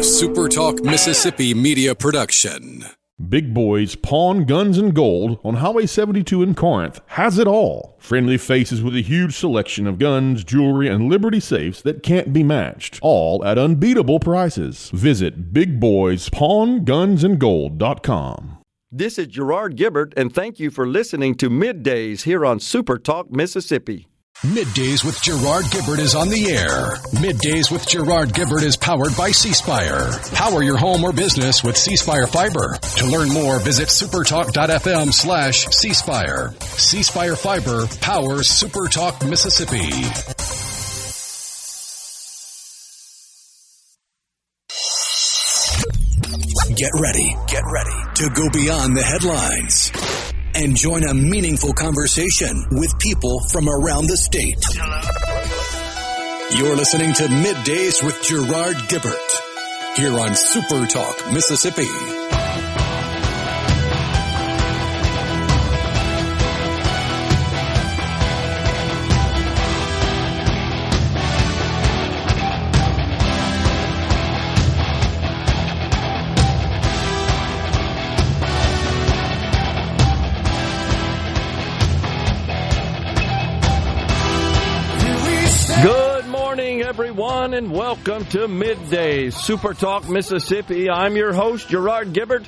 SuperTalk Mississippi media production. Big Boys Pawn Guns and Gold on Highway 72 in Corinth has it all. Friendly faces with a huge selection of guns, jewelry, and Liberty safes that can't be matched, all at unbeatable prices. Visit BigBoysPawnGunsandGold.com. This is Gerard Gibert, and thank you for listening to MidDays here on SuperTalk Mississippi. MidDays with Gerard Gibert is on the air. MidDays with Gerard Gibert is powered by C-Spire. Power your home or business with C-Spire Fiber. To learn more, visit supertalk.fm/C-Spire. C-Spire Fiber powers SuperTalk Mississippi. Get ready to go beyond the headlines and join a meaningful conversation with people from around the state. You're listening to MidDays with Gerard Gibert here on SuperTalk Mississippi. Everyone, and welcome to MidDays, SuperTalk Mississippi. I'm your host, Gerard Gibert,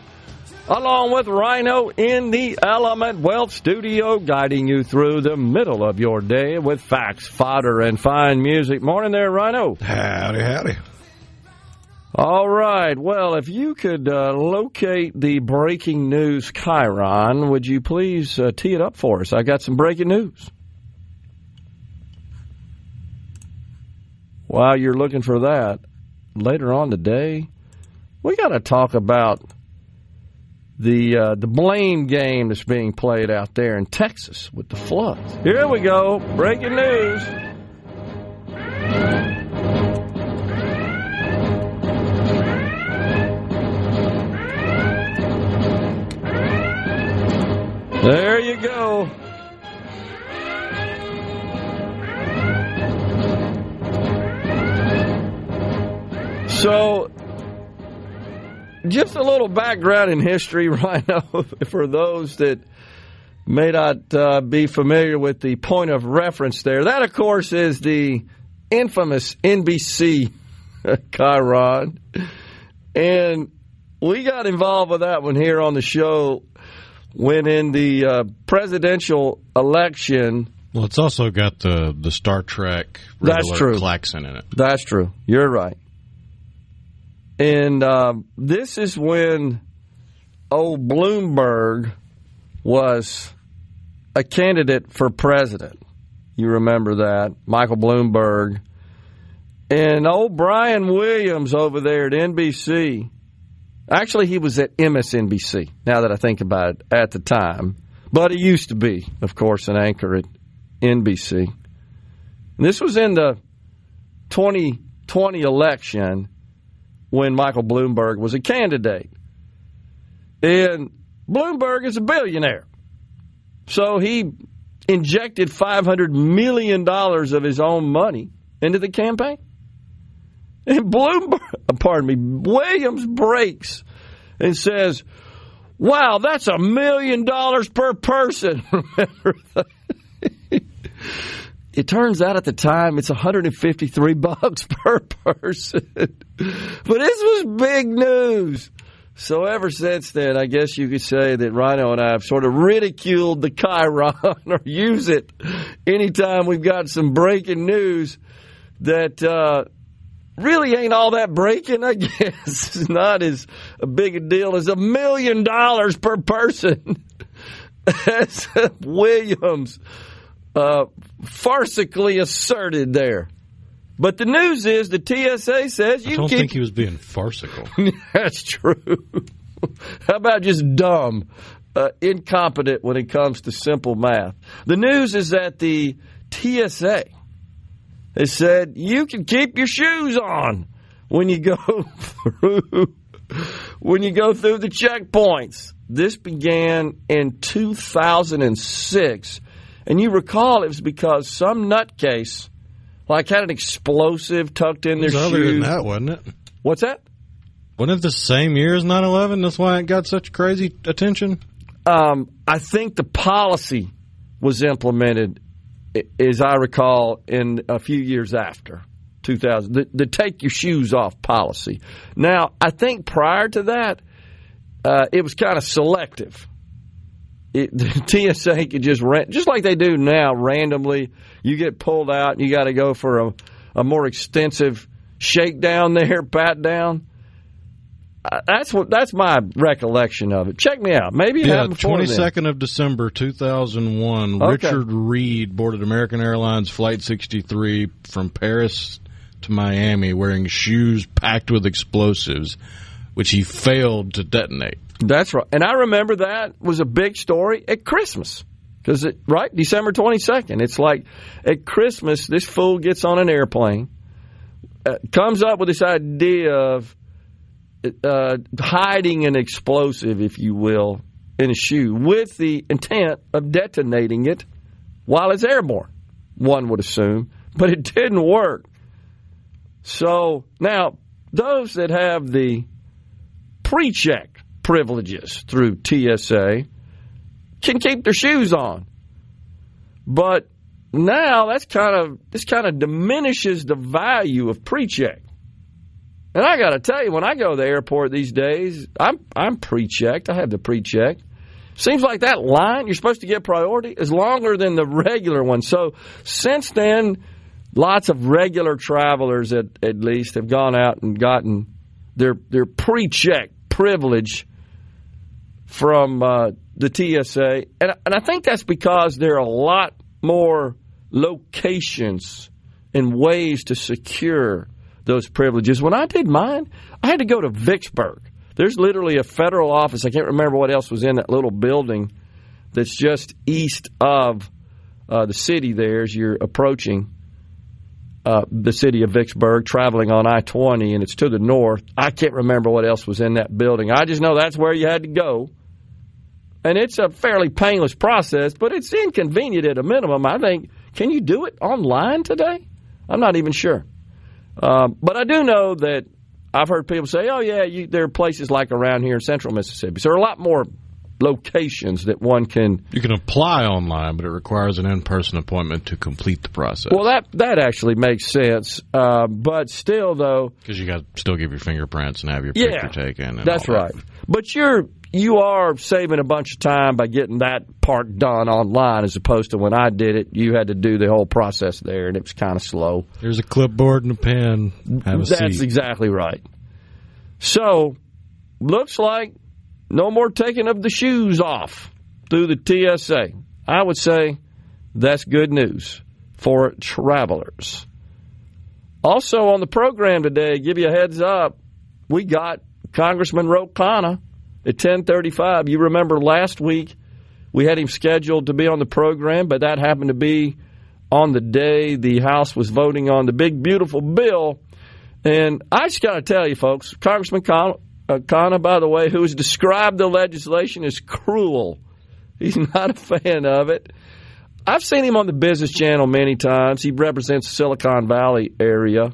along with Rhino in the Element Wealth Studio, guiding you through the middle of your day with facts, fodder, and fine music. Morning there, Rhino. Howdy, howdy. All right. Well, if you could locate the breaking news chyron, would you please tee it up for us? I got some breaking news. While you're looking for that, later on today, we got to talk about the blame game that's being played out there in Texas with the floods. Here we go, breaking news. There you go. So, just a little background in history, Rhino, for those that may not be familiar with the point of reference there. That, of course, is the infamous NBC chyron. And we got involved with that one here on the show when in the presidential election. Well, it's also got the Star Trek regular klaxon in it. That's true. You're right. And this is when old Bloomberg was a candidate for president. You remember that, Michael Bloomberg. And old Brian Williams over there at NBC. Actually, he was at MSNBC, now that I think about it, at the time. But he used to be, of course, an anchor at NBC. And this was in the 2020 election, when Michael Bloomberg was a candidate. And Bloomberg is a billionaire. So he injected $500 million of his own money into the campaign. And Williams breaks and says, wow, that's $1 million per person. Remember that? It turns out at the time it's $153 per person. But this was big news. So ever since then, I guess you could say that Rhino and I have sort of ridiculed the chyron or use it anytime we've got some breaking news that really ain't all that breaking, I guess. It's not as a big a deal as $1 million per person. As Williams farcically asserted there. But the news is the TSA says I don't think he was being farcical. That's true. How about just dumb, incompetent when it comes to simple math? The news is that the TSA has said you can keep your shoes on when you go through the checkpoints. This began in 2006. And you recall it was because some nutcase, had an explosive tucked in their shoes. Earlier than that, wasn't it? What's that? Wasn't it the same year as 9/11? That's why it got such crazy attention? I think the policy was implemented, as I recall, in a few years after 2000, the take your shoes off policy. Now, I think prior to that, it was kind of selective. The TSA could just like they do now, randomly. You get pulled out and you got to go for a more extensive shakedown there, pat down. That's my recollection of it. Check me out. Maybe it happened before 22nd of December 2001. Okay. Richard Reed boarded American Airlines Flight 63 from Paris to Miami wearing shoes packed with explosives, which he failed to detonate. That's right. And I remember that was a big story at Christmas. Because, December 22nd. It's like at Christmas, this fool gets on an airplane, comes up with this idea of hiding an explosive, if you will, in a shoe with the intent of detonating it while it's airborne, one would assume. But it didn't work. So now, those that have the pre-check privileges through TSA can keep their shoes on. But now this kind of diminishes the value of pre-check. And I got to tell you, when I go to the airport these days, I'm pre-checked. I have the pre-check. Seems like that line you're supposed to get priority is longer than the regular one. So since then, lots of regular travelers at least have gone out and gotten their pre-check privilege from the TSA. And I think that's because there are a lot more locations and ways to secure those privileges. When I did mine, I had to go to Vicksburg. There's literally a federal office. I can't remember what else was in that little building that's just east of the city there as you're approaching the city of Vicksburg, traveling on I-20, and it's to the north. I can't remember what else was in that building. I just know that's where you had to go. And it's a fairly painless process, but it's inconvenient at a minimum. I think, can you do it online today? I'm not even sure. But I do know that I've heard people say, oh, yeah, there are places like around here in central Mississippi. So there are a lot more locations that one can... You can apply online, but it requires an in-person appointment to complete the process. Well, that actually makes sense. But still, though... Because you got to still give your fingerprints and have your picture taken. And that's right. But you are saving a bunch of time by getting that part done online as opposed to when I did it, you had to do the whole process there, and it was kind of slow. There's a clipboard and a pen. Have a seat. That's exactly right. So, looks like no more taking of the shoes off through the TSA. I would say that's good news for travelers. Also on the program today, give you a heads up, we got Congressman Ro Khanna at 10:35. You remember last week we had him scheduled to be on the program, but that happened to be on the day the House was voting on the big, beautiful bill. And I just got to tell you, folks, Congressman Khanna, by the way, who has described the legislation as cruel. He's not a fan of it. I've seen him on the Business Channel many times. He represents the Silicon Valley area.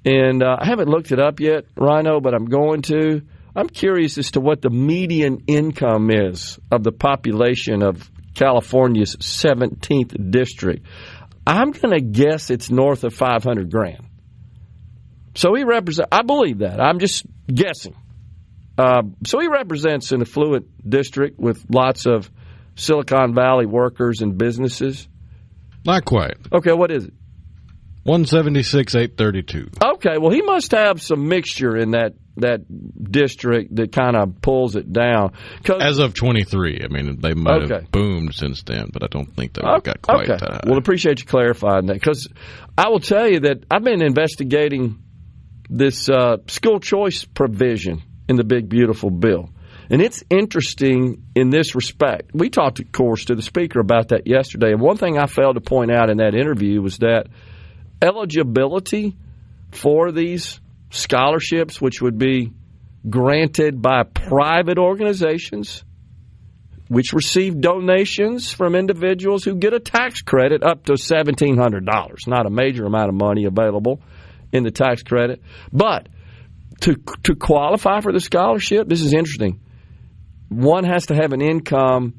And I haven't looked it up yet, Rhino, but I'm going to. I'm curious as to what the median income is of the population of California's 17th district. I'm going to guess it's north of $500,000. So he represents, I believe that. I'm just guessing. So he represents an affluent district with lots of Silicon Valley workers and businesses. Not quite. Okay, what is it? 176,832. Okay, well, he must have some mixture in that district that kind of pulls it down. As of 23. I mean, they might have boomed since then, but I don't think they've got quite that high. Well, appreciate you clarifying that, because I will tell you that I've been investigating this school choice provision in the big, beautiful bill. And it's interesting in this respect. We talked, of course, to the speaker about that yesterday. And one thing I failed to point out in that interview was that eligibility for these scholarships, which would be granted by private organizations, which receive donations from individuals who get a tax credit up to $1,700. Not a major amount of money available in the tax credit. But to qualify for the scholarship, this is interesting. One has to have an income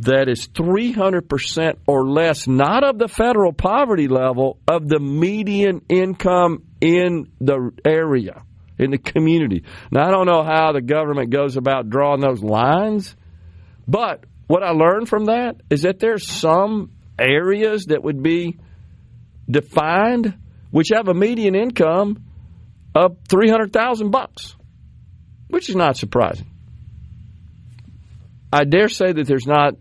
that is 300% or less, not of the federal poverty level, of the median income in the area, in the community. Now, I don't know how the government goes about drawing those lines, but what I learned from that is that there's some areas that would be defined which have a median income of $300,000, which is not surprising. I dare say that there's not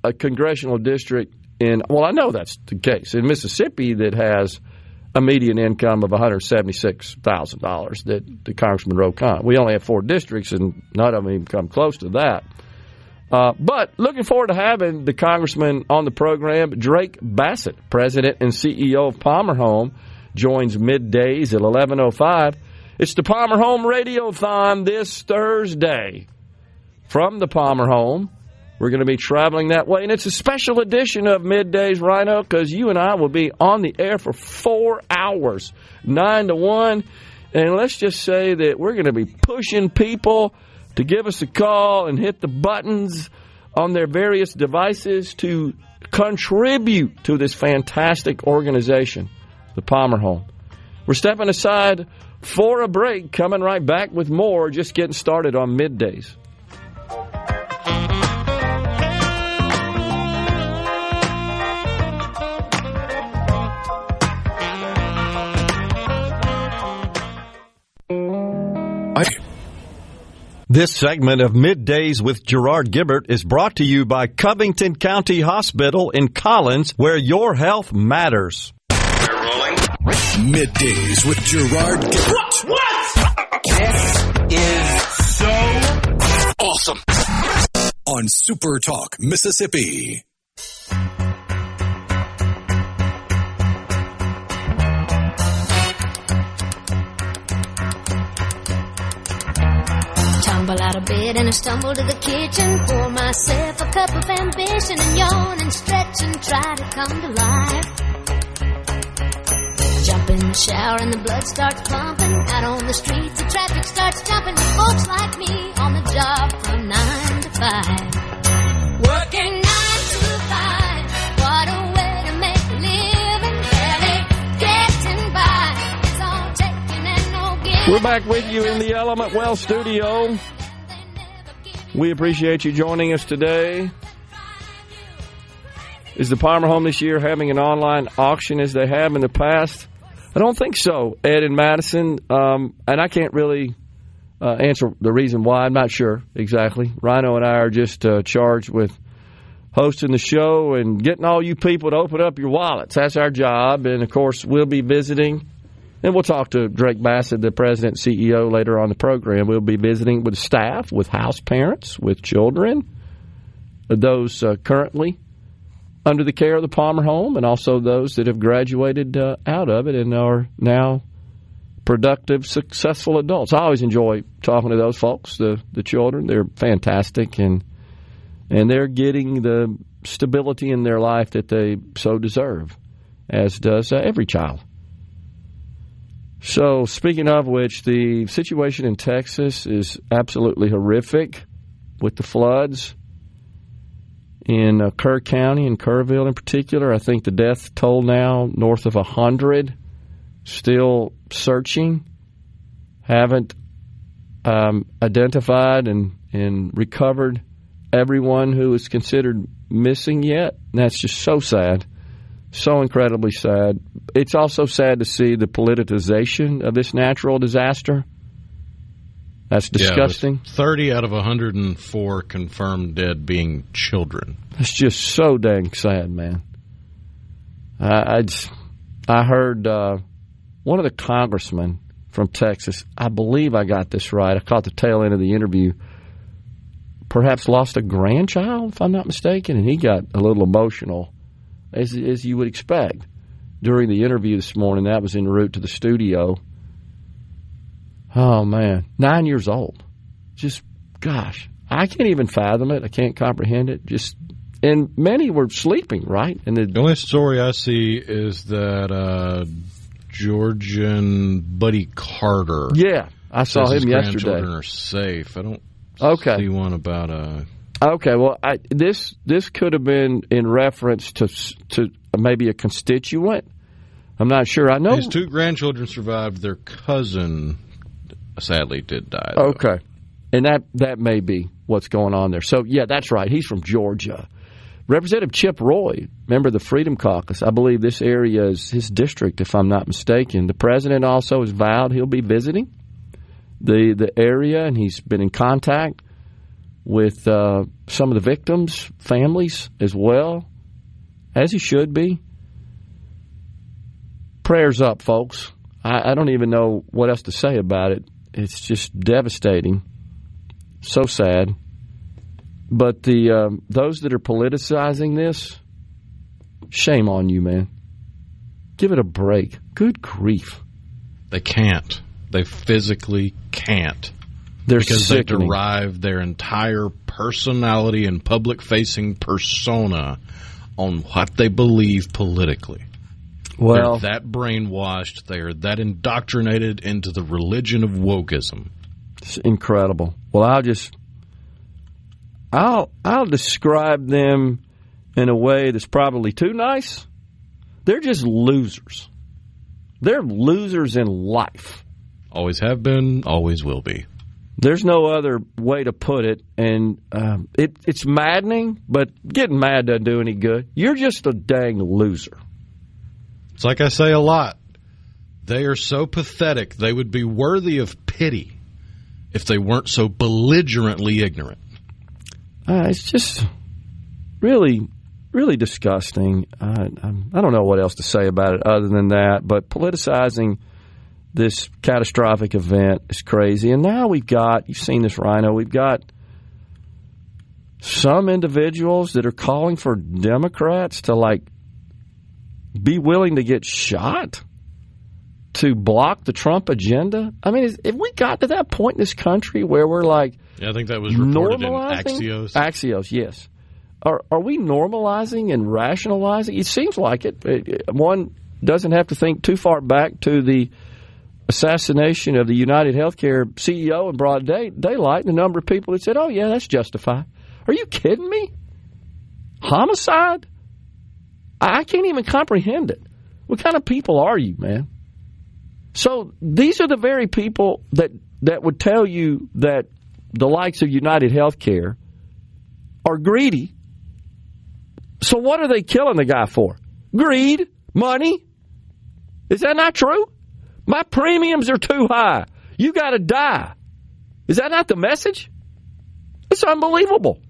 a congressional district I know that's the case, in Mississippi that has a median income of $176,000 that the Congressman Ro Khanna. We only have 4 districts, and none of them even come close to that. But looking forward to having the congressman on the program. Drake Bassett, president and CEO of Palmer Home, joins middays at 11:05. It's the Palmer Home Radiothon this Thursday from the Palmer Home. We're going to be traveling that way, and it's a special edition of Middays, Rhino, because you and I will be on the air for 4 hours, 9 to 1, and let's just say that we're going to be pushing people to give us a call and hit the buttons on their various devices to contribute to this fantastic organization, the Palmer Home. We're stepping aside for a break, coming right back with more, just getting started on Middays. This segment of Middays with Gerard Gibert is brought to you by Covington County Hospital in Collins, where your health matters. We're rolling. Middays with Gerard Gibert. What? This is so awesome. On SuperTalk, Mississippi. Tumble out of bed and I stumble to the kitchen, pour myself a cup of ambition and yawn and stretch and try to come to life. Jump in the shower and the blood starts pumping. Out on the streets the traffic starts jumping. Folks like me on the job from 9 to 5. Working 9 to 5. What a way to make a living. Barely getting by. It's all taking and no giving. We're back with you in the Element Well studio. We appreciate you joining us today. Is the Palmer Home this year having an online auction as they have in the past? I don't think so, Ed and Madison. And I can't really answer the reason why. I'm not sure exactly. Rhino and I are just charged with hosting the show and getting all you people to open up your wallets. That's our job. And, of course, we'll be visiting. And we'll talk to Drake Bassett, the president and CEO, later on the program. We'll be visiting with staff, with house parents, with children, those currently under the care of the Palmer Home, and also those that have graduated out of it and are now productive, successful adults. I always enjoy talking to those folks, the children. They're fantastic, and they're getting the stability in their life that they so deserve, as does every child. So, speaking of which, the situation in Texas is absolutely horrific with the floods in Kerr County and Kerrville in particular. I think the death toll now north of 100. Still searching. Haven't identified and recovered everyone who is considered missing yet. And that's just so sad. So incredibly sad. It's also sad to see the politicization of this natural disaster. That's disgusting. Yeah, 30 out of 104 confirmed dead being children. That's just so dang sad, man. I heard one of the congressmen from Texas, I believe I got this right, I caught the tail end of the interview, perhaps lost a grandchild, if I'm not mistaken, and he got a little emotional, as you would expect, during the interview this morning. That was en route to the studio. Oh, man. 9 years old. Just, gosh, I can't even fathom it. I can't comprehend it. And many were sleeping, right? And the only story I see is that Georgian Buddy Carter I saw him yesterday. Grandchildren are safe. I don't see one about Okay, well, this could have been in reference to maybe a constituent. I'm not sure. I know his 2 grandchildren survived. Their cousin sadly did die, though. Okay, and that may be what's going on there. So, yeah, that's right. He's from Georgia. Representative Chip Roy, member of the Freedom Caucus. I believe this area is his district, if I'm not mistaken. The president also has vowed he'll be visiting the area, and he's been in contact with some of the victims' families as well, as he should be. Prayers up, folks. I don't even know what else to say about it. It's just devastating. So sad. But those that are politicizing this, shame on you, man. Give it a break. Good grief. They can't. They physically can't. They're because sickening. They derive their entire personality and public-facing persona on what they believe politically. Well, they're that brainwashed. They are that indoctrinated into the religion of wokeism. It's incredible. Well, I'll describe them in a way that's probably too nice. They're just losers. They're losers in life. Always have been, always will be. There's no other way to put it, and it's maddening, but getting mad doesn't do any good. You're just a dang loser. It's like I say a lot. They are so pathetic, they would be worthy of pity if they weren't so belligerently ignorant. It's just really, really disgusting. I don't know what else to say about it other than that, but politicizing this catastrophic event is crazy. And now you've seen this, Rhino, we've got some individuals that are calling for Democrats to, be willing to get shot to block the Trump agenda. I mean, if we got to that point in this country where we're I think that was reported in Axios. Axios, yes. Are we normalizing and rationalizing? It seems like it. One doesn't have to think too far back to the assassination of the United Healthcare CEO in broad daylight, and the number of people that said, oh, yeah, that's justified. Are you kidding me? Homicide? I can't even comprehend it. What kind of people are you, man? So these are the very people that would tell you that the likes of United Healthcare are greedy. So what are they killing the guy for? Greed? Money? Is that not true? My premiums are too high. You got to die. Is that not the message? It's unbelievable.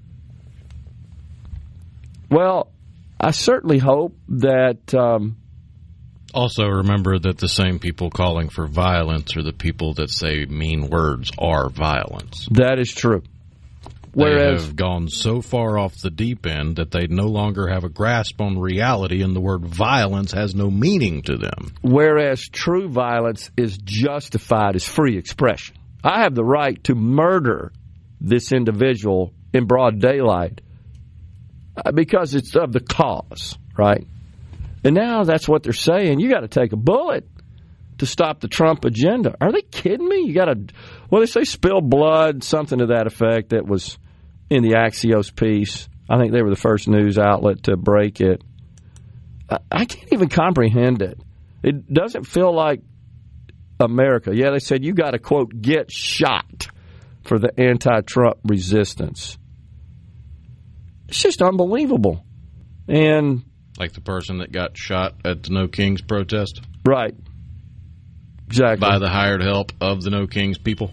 Well, I certainly hope that... Also, remember that the same people calling for violence are the people that say mean words are violence. That is true. Whereas, they have gone so far off the deep end that they no longer have a grasp on reality, and the word violence has no meaning to them. Whereas true violence is justified as free expression. I have the right to murder this individual in broad daylight because it's of the cause, right? And now that's what they're saying. You got to take a bullet to stop the Trump agenda. Are they kidding me? You got to, they say spill blood, something to that effect that was in the Axios piece. I think they were the first news outlet to break it. I can't even comprehend it. It doesn't feel like America. Yeah, they said you got to, quote, get shot for the anti-Trump resistance. It's just unbelievable. And like the person that got shot at the No Kings protest? Right. Exactly. By the hired help of the No Kings people.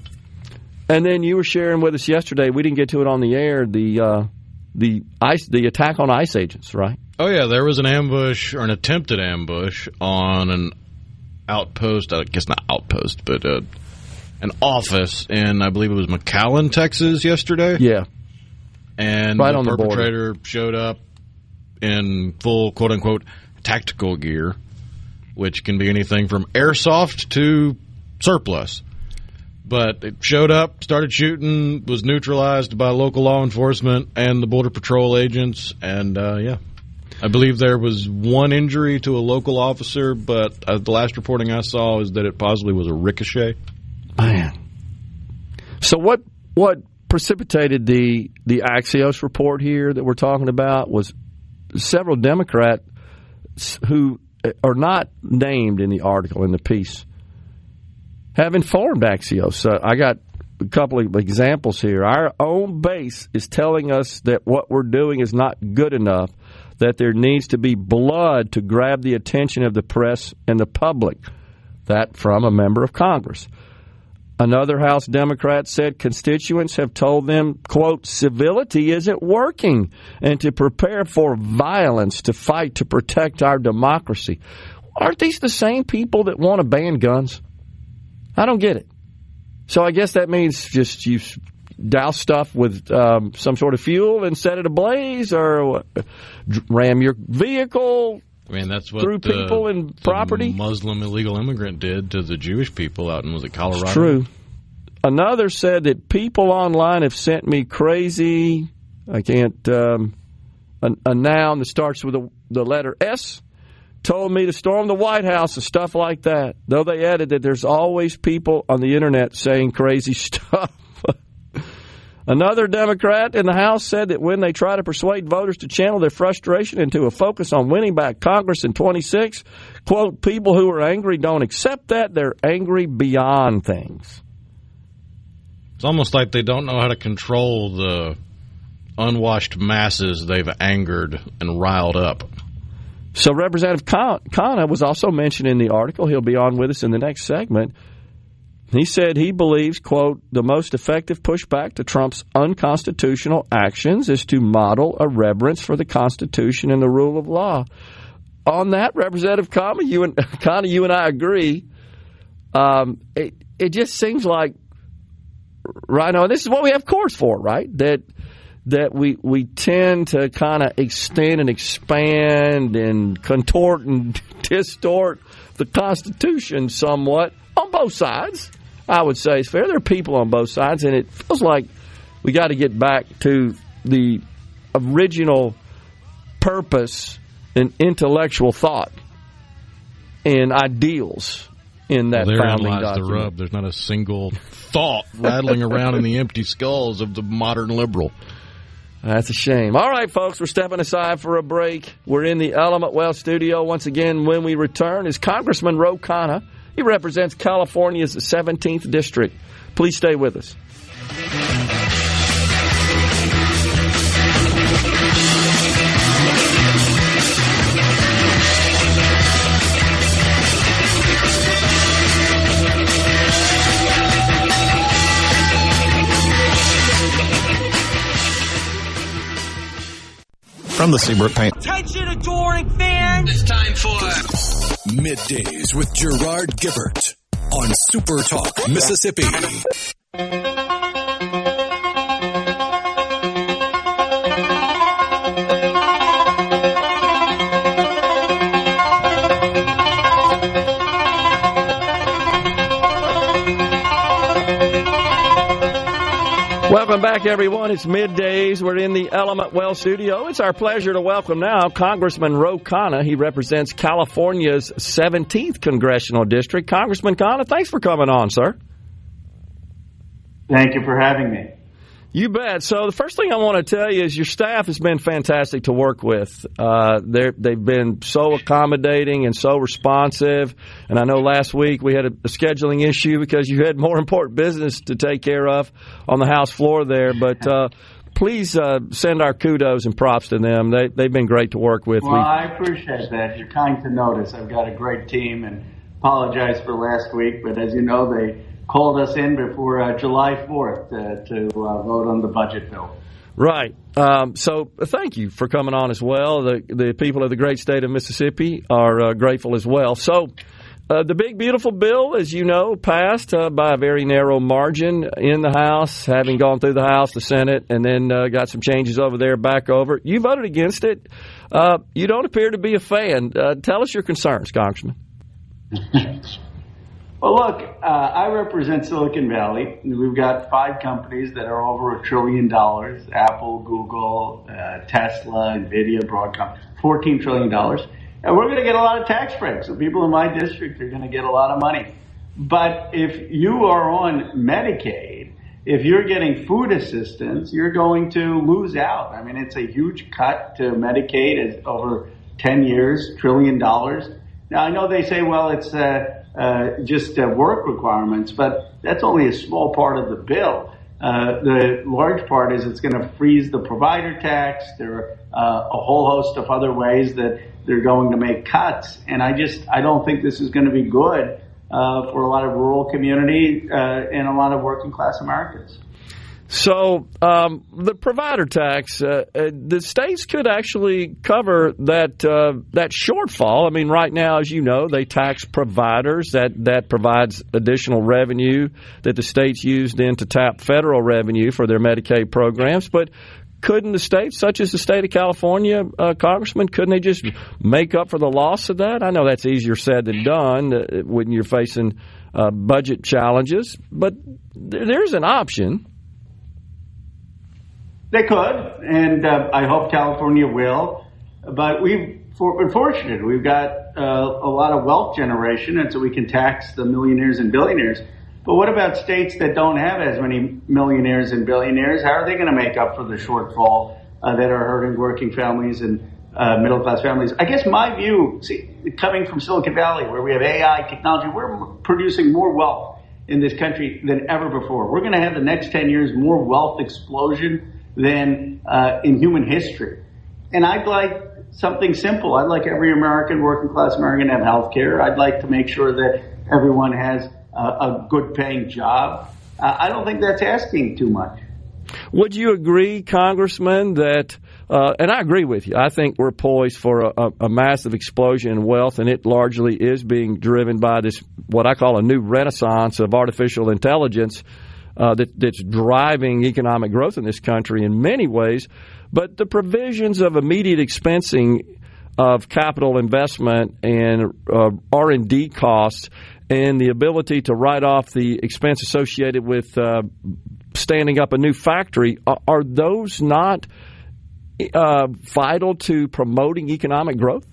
And then you were sharing with us yesterday, we didn't get to it on the air, the attack on ICE agents, right? Oh, yeah. There was an ambush, or an attempted ambush, on an outpost, I guess not outpost, but an office in, I believe it was McAllen, Texas, yesterday. Yeah. And right the on perpetrator the border. Showed up in full, quote-unquote, tactical gear, which can be anything from airsoft to surplus. But it showed up, started shooting, was neutralized by local law enforcement and the Border Patrol agents, and, I believe there was one injury to a local officer, but the last reporting I saw is that it possibly was a ricochet. Man. So what precipitated the Axios report here that we're talking about was several Democrats who are not named in the article, in the piece, have informed Axios. I got a couple of examples here. Our own base is telling us that what we're doing is not good enough, that there needs to be blood to grab the attention of the press and the public. That from a member of Congress. Another House Democrat said constituents have told them, quote, civility isn't working, and to prepare for violence to fight to protect our democracy. Aren't these the same people that want to ban guns? I don't get it. So I guess that means just you douse stuff with some sort of fuel and set it ablaze, or ram your vehicle. I mean, that's what through people and property. The Muslim illegal immigrant did to the Jewish people out in, was it Colorado? It's true. Another said that people online have sent me crazy. I can't. A noun that starts with the letter S told me to storm the White House and stuff like that. Though they added that there's always people on the internet saying crazy stuff. Another Democrat in the House said that when they try to persuade voters to channel their frustration into a focus on winning back Congress in 26, quote, people who are angry don't accept that. They're angry beyond things. It's almost like they don't know how to control the unwashed masses they've angered and riled up. So Representative Khanna was also mentioned in the article. He'll be on with us in the next segment. He said he believes, quote, the most effective pushback to Trump's unconstitutional actions is to model a reverence for the Constitution and the rule of law. On that, Representative Khanna, you and I agree. It just seems like, right now, this is what we have courts for, right? That we tend to kind of extend and expand and contort and distort the Constitution somewhat on both sides. I would say it's fair. There are people on both sides, and it feels like we got to get back to the original purpose and intellectual thought and ideals in that founding document. Therein lies the rub. There's not a single thought rattling around in the empty skulls of the modern liberal. That's a shame. All right, folks, we're stepping aside for a break. We're in the Element Well studio. Once again, when we return, is Congressman Ro Khanna. He represents California's 17th District. Please stay with us. From the Seabrook Paint. Attention, adoring fans! It's time for Middays with Gerard Gibert on SuperTalk, Mississippi. Welcome back, everyone. It's Middays. We're in the Element Well studio. It's our pleasure to welcome now Congressman Ro Khanna. He represents California's 17th Congressional District. Congressman Khanna, thanks for coming on, sir. Thank you for having me. You bet. So the first thing I want to tell you is your staff has been fantastic to work with. They've been so accommodating and so responsive. And I know last week we had a scheduling issue because you had more important business to take care of on the House floor there. But please send our kudos and props to them. They've been great to work with. Well, I appreciate that. You're kind to notice. I've got a great team, and apologize for last week. But as you know, they called us in before July 4th to vote on the budget bill. Right. So thank you for coming on as well. The people of the great state of Mississippi are grateful as well. So the big, beautiful bill, as you know, passed by a very narrow margin in the House, having gone through the House, the Senate, and then got some changes over there, back over. You voted against it. You don't appear to be a fan. Tell us your concerns, Congressman. Well, look, I represent Silicon Valley. We've got 5 companies that are over $1 trillion: Apple, Google, Tesla, NVIDIA, Broadcom, $14 trillion. And we're going to get a lot of tax breaks. So people in my district are going to get a lot of money. But if you are on Medicaid if you're getting food assistance, you're going to lose out. I mean, it's a huge cut to Medicaid. It's over 10 years, $1 trillion. Now, I know they say, well, it's just work requirements, but that's only a small part of the bill. The large part is it's going to freeze the provider tax. There are a whole host of other ways that they're going to make cuts. And I don't think this is going to be good for a lot of rural community and a lot of working class Americans. So the provider tax, the states could actually cover that shortfall. I mean, right now, as you know, they tax providers. That provides additional revenue that the states use then to tap federal revenue for their Medicaid programs. But couldn't the states, such as the state of California, Congressman, couldn't they just make up for the loss of that? I know that's easier said than done when you're facing budget challenges, but there's an option. They could, and I hope California will. But we're fortunate. We've got a lot of wealth generation, and so we can tax the millionaires and billionaires. But what about states that don't have as many millionaires and billionaires? How are they going to make up for the shortfall that are hurting working families and middle-class families? I guess my view, coming from Silicon Valley, where we have AI, technology, we're producing more wealth in this country than ever before. We're going to have the next 10 years more wealth explosion than in human history. And I'd like something simple. I'd like every American, working class American, to have health care. I'd like to make sure that everyone has a good paying job. I don't think that's asking too much. Would you agree, Congressman, that, and I agree with you, I think we're poised for a massive explosion in wealth, and it largely is being driven by this, what I call a new renaissance of artificial intelligence that's driving economic growth in this country in many ways. But the provisions of immediate expensing of capital investment and R&D costs and the ability to write off the expense associated with standing up a new factory, are those not vital to promoting economic growth?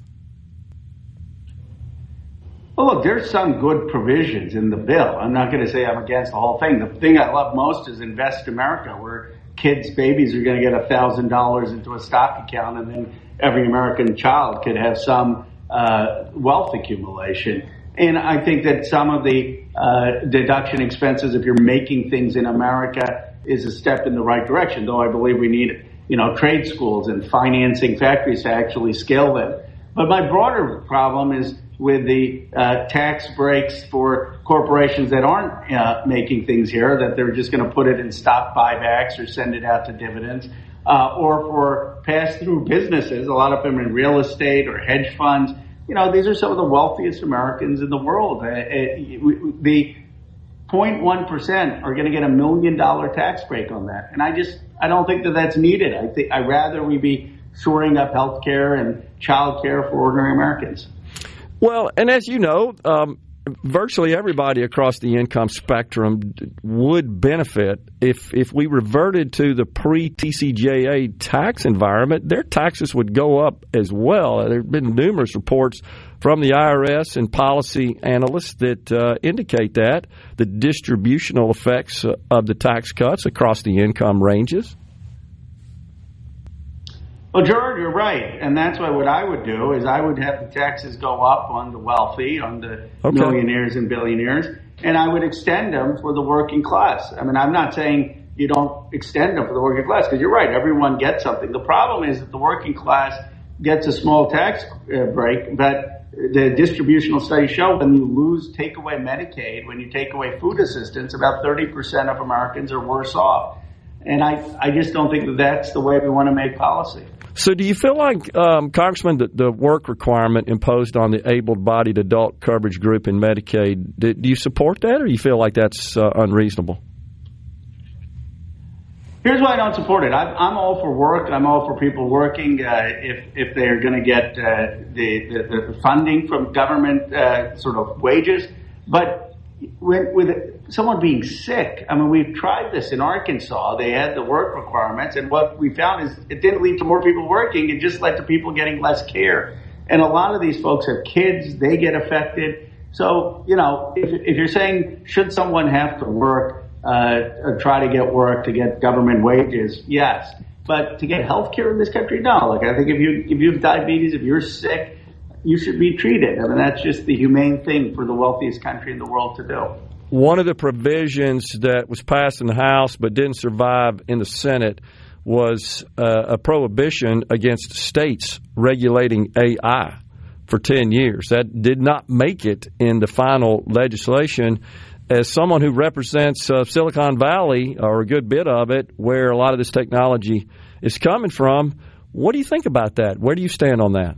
Well, look, there's some good provisions in the bill. I'm not going to say I'm against the whole thing. The thing I love most is Invest America, where babies are going to get $1,000 into a stock account, and then every American child could have some wealth accumulation. And I think that some of the deduction expenses, if you're making things in America, is a step in the right direction, though I believe we need, trade schools and financing factories to actually scale them. But my broader problem is with the tax breaks for corporations that aren't making things here, that they're just going to put it in stock buybacks or send it out to dividends, or for pass-through businesses, a lot of them in real estate or hedge funds. These are some of the wealthiest Americans in the world. The 0.1% are going to get $1 million tax break on that. And I don't think that that's needed. I'd rather we be shoring up health care and child care for ordinary Americans. Well, and as you know, virtually everybody across the income spectrum would benefit if we reverted to the pre-TCJA tax environment. Their taxes would go up as well. There have been numerous reports from the IRS and policy analysts that indicate that, the distributional effects of the tax cuts across the income ranges. Well, Gerard, you're right. And that's why what I would do is I would have the taxes go up on the wealthy, on the millionaires and billionaires, and I would extend them for the working class. I mean, I'm not saying you don't extend them for the working class, because you're right, everyone gets something. The problem is that the working class gets a small tax break, but the distributional studies show when you take away Medicaid, when you take away food assistance, about 30% of Americans are worse off. And I just don't think that that's the way we want to make policy. So do you feel like, Congressman, the work requirement imposed on the able-bodied adult coverage group in Medicaid, do you support that, or do you feel like that's unreasonable? Here's why I don't support it. I'm all for work. I'm all for people working if they're going to get the funding from government sort of wages. But with someone being sick, I mean, we've tried this in Arkansas. They had the work requirements, and what we found is it didn't lead to more people working. It just led to people getting less care. And a lot of these folks have kids. They get affected. So, if you're saying, should someone have to work, try to get work, to get government wages, yes. But to get health care in this country, no. Like, I think if you have diabetes, if you're sick, you should be treated. I mean, that's just the humane thing for the wealthiest country in the world to do. One of the provisions that was passed in the House but didn't survive in the Senate was a prohibition against states regulating AI for 10 years. That did not make it in the final legislation. As someone who represents Silicon Valley, or a good bit of it, where a lot of this technology is coming from, what do you think about that? Where do you stand on that?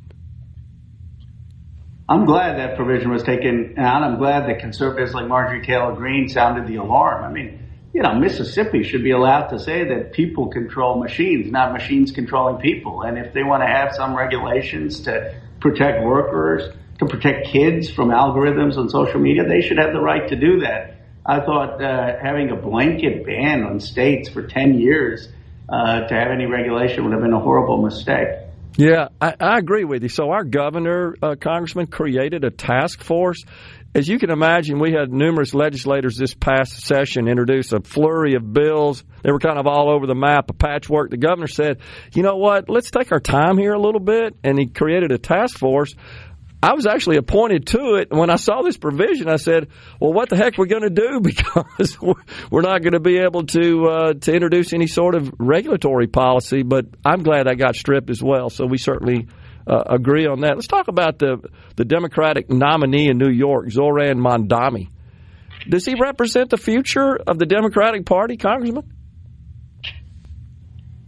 I'm glad that provision was taken out. I'm glad that conservatives like Marjorie Taylor Greene sounded the alarm. I mean, Mississippi should be allowed to say that people control machines, not machines controlling people. And if they want to have some regulations to protect workers, to protect kids from algorithms on social media, they should have the right to do that. I thought having a blanket ban on states for 10 years to have any regulation would have been a horrible mistake. Yeah, I agree with you. So our governor, Congressman, created a task force. As you can imagine, we had numerous legislators this past session introduce a flurry of bills. They were kind of all over the map, a patchwork. The governor said, you know what, let's take our time here a little bit, and he created a task force. I was actually appointed to it. And when I saw this provision, I said, well, what the heck are we going to do? Because we're not going to be able to introduce any sort of regulatory policy. But I'm glad that got stripped as well. So we certainly agree on that. Let's talk about the Democratic nominee in New York, Zoran Mondami. Does he represent the future of the Democratic Party, Congressman?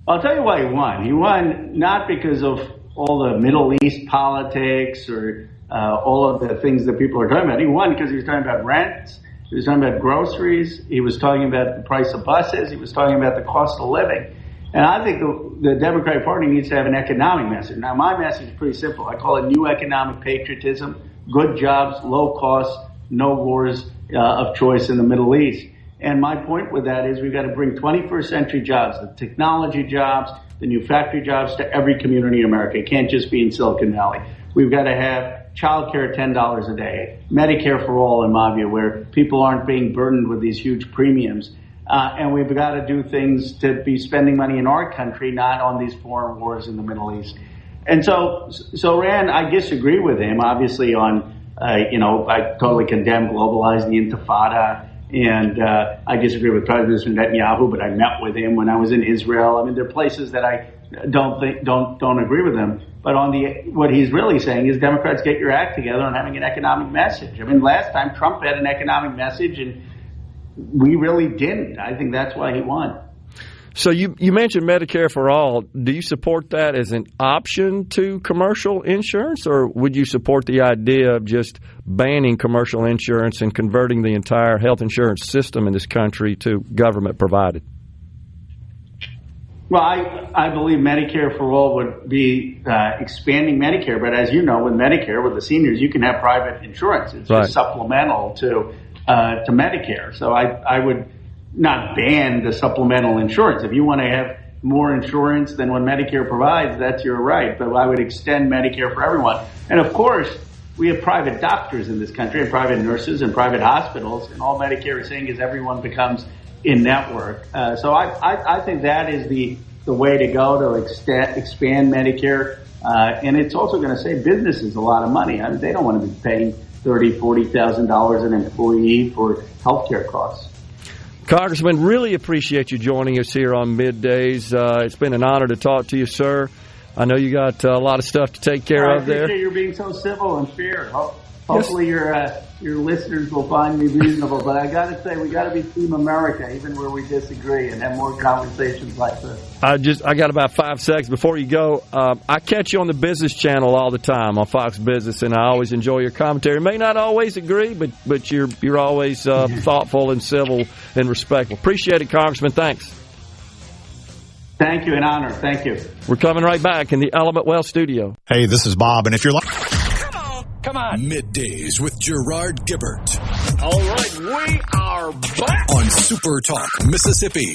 I'll tell you why he won. He won not because of all the Middle East politics or all of the things that people are talking about. He won because he was talking about rents, he was talking about groceries, he was talking about the price of buses, he was talking about the cost of living. And I think the Democratic Party needs to have an economic message. Now, my message is pretty simple. I call it new economic patriotism, good jobs, low costs, no wars of choice in the Middle East. And my point with that is we've got to bring 21st century jobs, the technology jobs, the new factory jobs to every community in America. It can't just be in Silicon Valley. We've got to have child care at $10 a day, Medicare for all, in my view, where people aren't being burdened with these huge premiums. And we've got to do things to be spending money in our country, not on these foreign wars in the Middle East. And so Rand, I disagree with him, obviously, on, I totally condemn globalizing the Intifada. And I disagree with President Netanyahu, but I met with him when I was in Israel. I mean, there are places that I don't agree with him. But what he's really saying is, Democrats, get your act together on having an economic message. I mean, last time Trump had an economic message, and we really didn't. I think that's why he won. So you mentioned Medicare for all. Do you support that as an option to commercial insurance, or would you support the idea of just banning commercial insurance and converting the entire health insurance system in this country to government provided? Well, I believe Medicare for all would be expanding Medicare. But as you know, with Medicare, with the seniors, you can have private insurance. It's just supplemental to Medicare. So I would not ban the supplemental insurance. If you want to have more insurance than what Medicare provides, that's your right. But I would extend Medicare for everyone. And of course, we have private doctors in this country and private nurses and private hospitals. And all Medicare is saying is everyone becomes in-network. So I think that is the way to go to expand Medicare. And it's also going to save businesses a lot of money. I mean, they don't want to be paying $30,000, $40,000 an employee for healthcare costs. Congressman, really appreciate you joining us here on Middays. It's been an honor to talk to you, sir. I know you got a lot of stuff to take care of there. I appreciate you being so civil and fair. Hopefully your listeners will find me reasonable. But I got to say, we got to be Team America, even where we disagree, and have more conversations like this. I got about 5 seconds before you go. I catch you on the Business Channel all the time on Fox Business, and I always enjoy your commentary. May not always agree, but you're always thoughtful and civil and respectful. Appreciate it, Congressman. Thanks. Thank you. An honor. Thank you. We're coming right back in the Element Wealth studio. Hey, this is Bob, and if you're like... Come on. Middays with Gerard Gibert. All right, we are back on SuperTalk, Mississippi.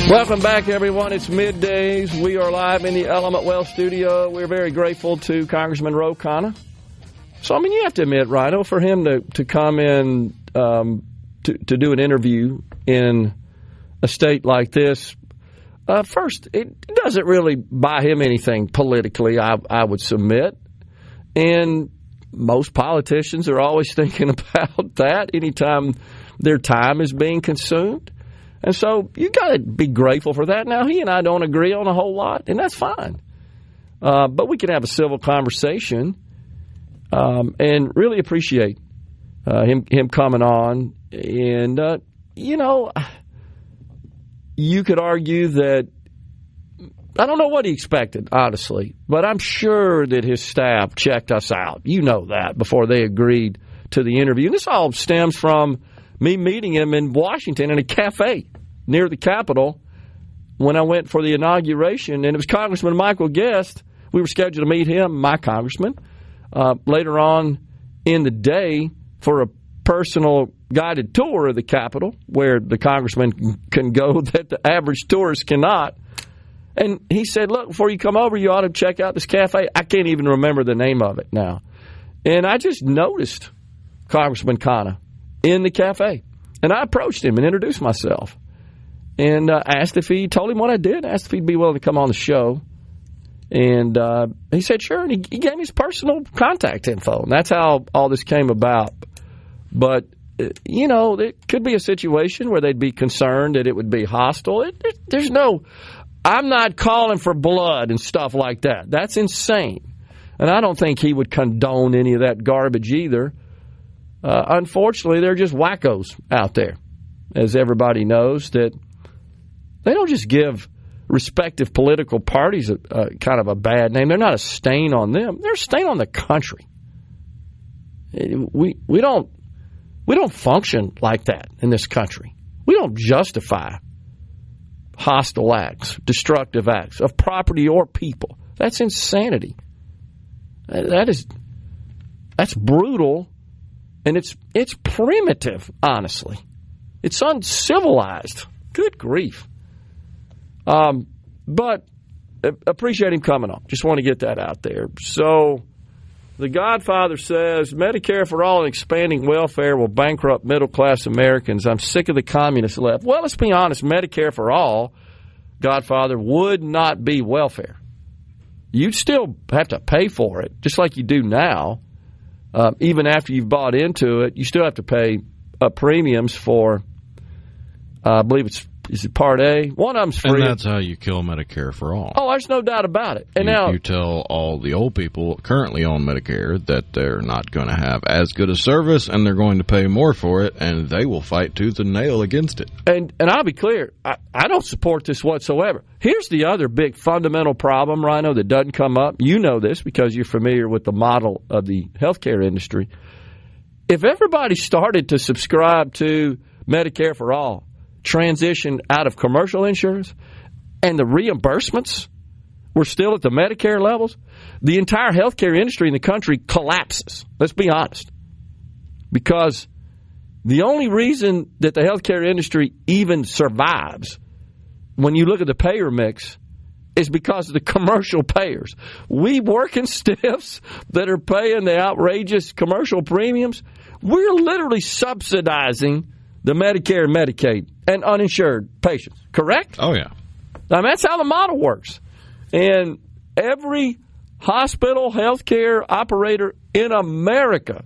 Welcome back, everyone. It's Middays. We are live in the Element Wealth studio. We're very grateful to Congressman Ro Khanna. So, I mean, you have to admit, Rhino, for him to come in to do an interview in a state like this, first, it doesn't really buy him anything politically, I would submit. And most politicians are always thinking about that anytime their time is being consumed. And so you got to be grateful for that. Now, he and I don't agree on a whole lot, and that's fine. But we can have a civil conversation and really appreciate him coming on. And, you could argue that I don't know what he expected, honestly, but I'm sure that his staff checked us out. You know that before they agreed to the interview. And this all stems from me meeting him in Washington in a cafe near the Capitol when I went for the inauguration, and it was Congressman Michael Guest. We were scheduled to meet him, my congressman, later on in the day for a personal guided tour of the Capitol where the congressman can go that the average tourist cannot. And he said, look, before you come over, you ought to check out this cafe. I can't even remember the name of it now. And I just noticed Congressman Khanna in the cafe. And I approached him and introduced myself and asked if he told him what I did, asked if he'd be willing to come on the show. And he said, sure. And he gave me his personal contact info. And that's how all this came about. But, it could be a situation where they'd be concerned that it would be hostile. There's no, I'm not calling for blood and stuff like that. That's insane. And I don't think he would condone any of that garbage either. Unfortunately, they're just wackos out there, as everybody knows, that they don't just give respective political parties a kind of a bad name. They're not a stain on them. They're a stain on the country. We don't function like that in this country. We don't justify hostile acts, destructive acts of property or people. That's insanity. That's brutal. And it's primitive, honestly. It's uncivilized. Good grief. But appreciate him coming on. Just want to get that out there. So the Godfather says, Medicare for all and expanding welfare will bankrupt middle-class Americans. I'm sick of the communist left. Well, let's be honest. Medicare for all, Godfather, would not be welfare. You'd still have to pay for it, just like you do now. Even after you've bought into it, you still have to pay premiums for, I believe is it Part A? One of them's free. And that's how you kill Medicare for all. Oh, there's no doubt about it. And now you tell all the old people currently on Medicare that they're not going to have as good a service and they're going to pay more for it, and they will fight tooth and nail against it. And I'll be clear, I don't support this whatsoever. Here's the other big fundamental problem, Rhino, that doesn't come up. You know this because you're familiar with the model of the healthcare industry. If everybody started to subscribe to Medicare for all, transition out of commercial insurance, and the reimbursements were still at the Medicare levels, the entire healthcare industry in the country collapses. Let's be honest. Because the only reason that the healthcare industry even survives when you look at the payer mix is because of the commercial payers. We working stiffs that are paying the outrageous commercial premiums, we're literally subsidizing the Medicare and Medicaid and uninsured patients, correct? Oh, yeah. I mean, that's how the model works. And every hospital, healthcare operator in America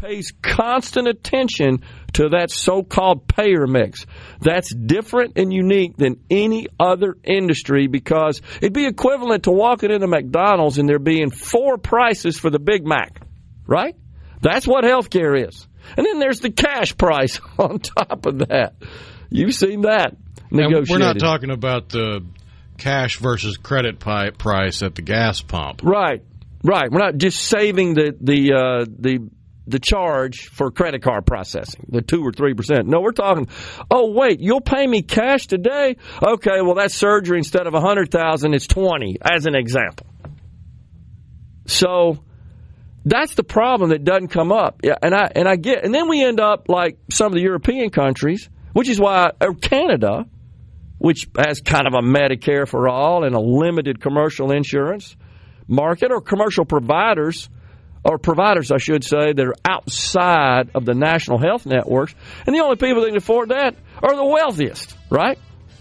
pays constant attention to that so-called payer mix. That's different and unique than any other industry because it'd be equivalent to walking into McDonald's and there being 4 prices for the Big Mac, right? That's what healthcare is. And then there's the cash price on top of that. You've seen that negotiated. We're not talking about the cash versus credit price at the gas pump. Right. We're not just saving the charge for credit card processing, the 2 or 3%. No, we're talking, oh, wait, you'll pay me cash today? Okay, well, that's surgery. Instead of $100,000, it's $20,000, as an example. So that's the problem that doesn't come up. Yeah, and then we end up like some of the European countries, which is why Canada, which has kind of a Medicare for all and a limited commercial insurance market, or commercial providers, I should say, that are outside of the national health networks. And the only people that can afford that are the wealthiest, right?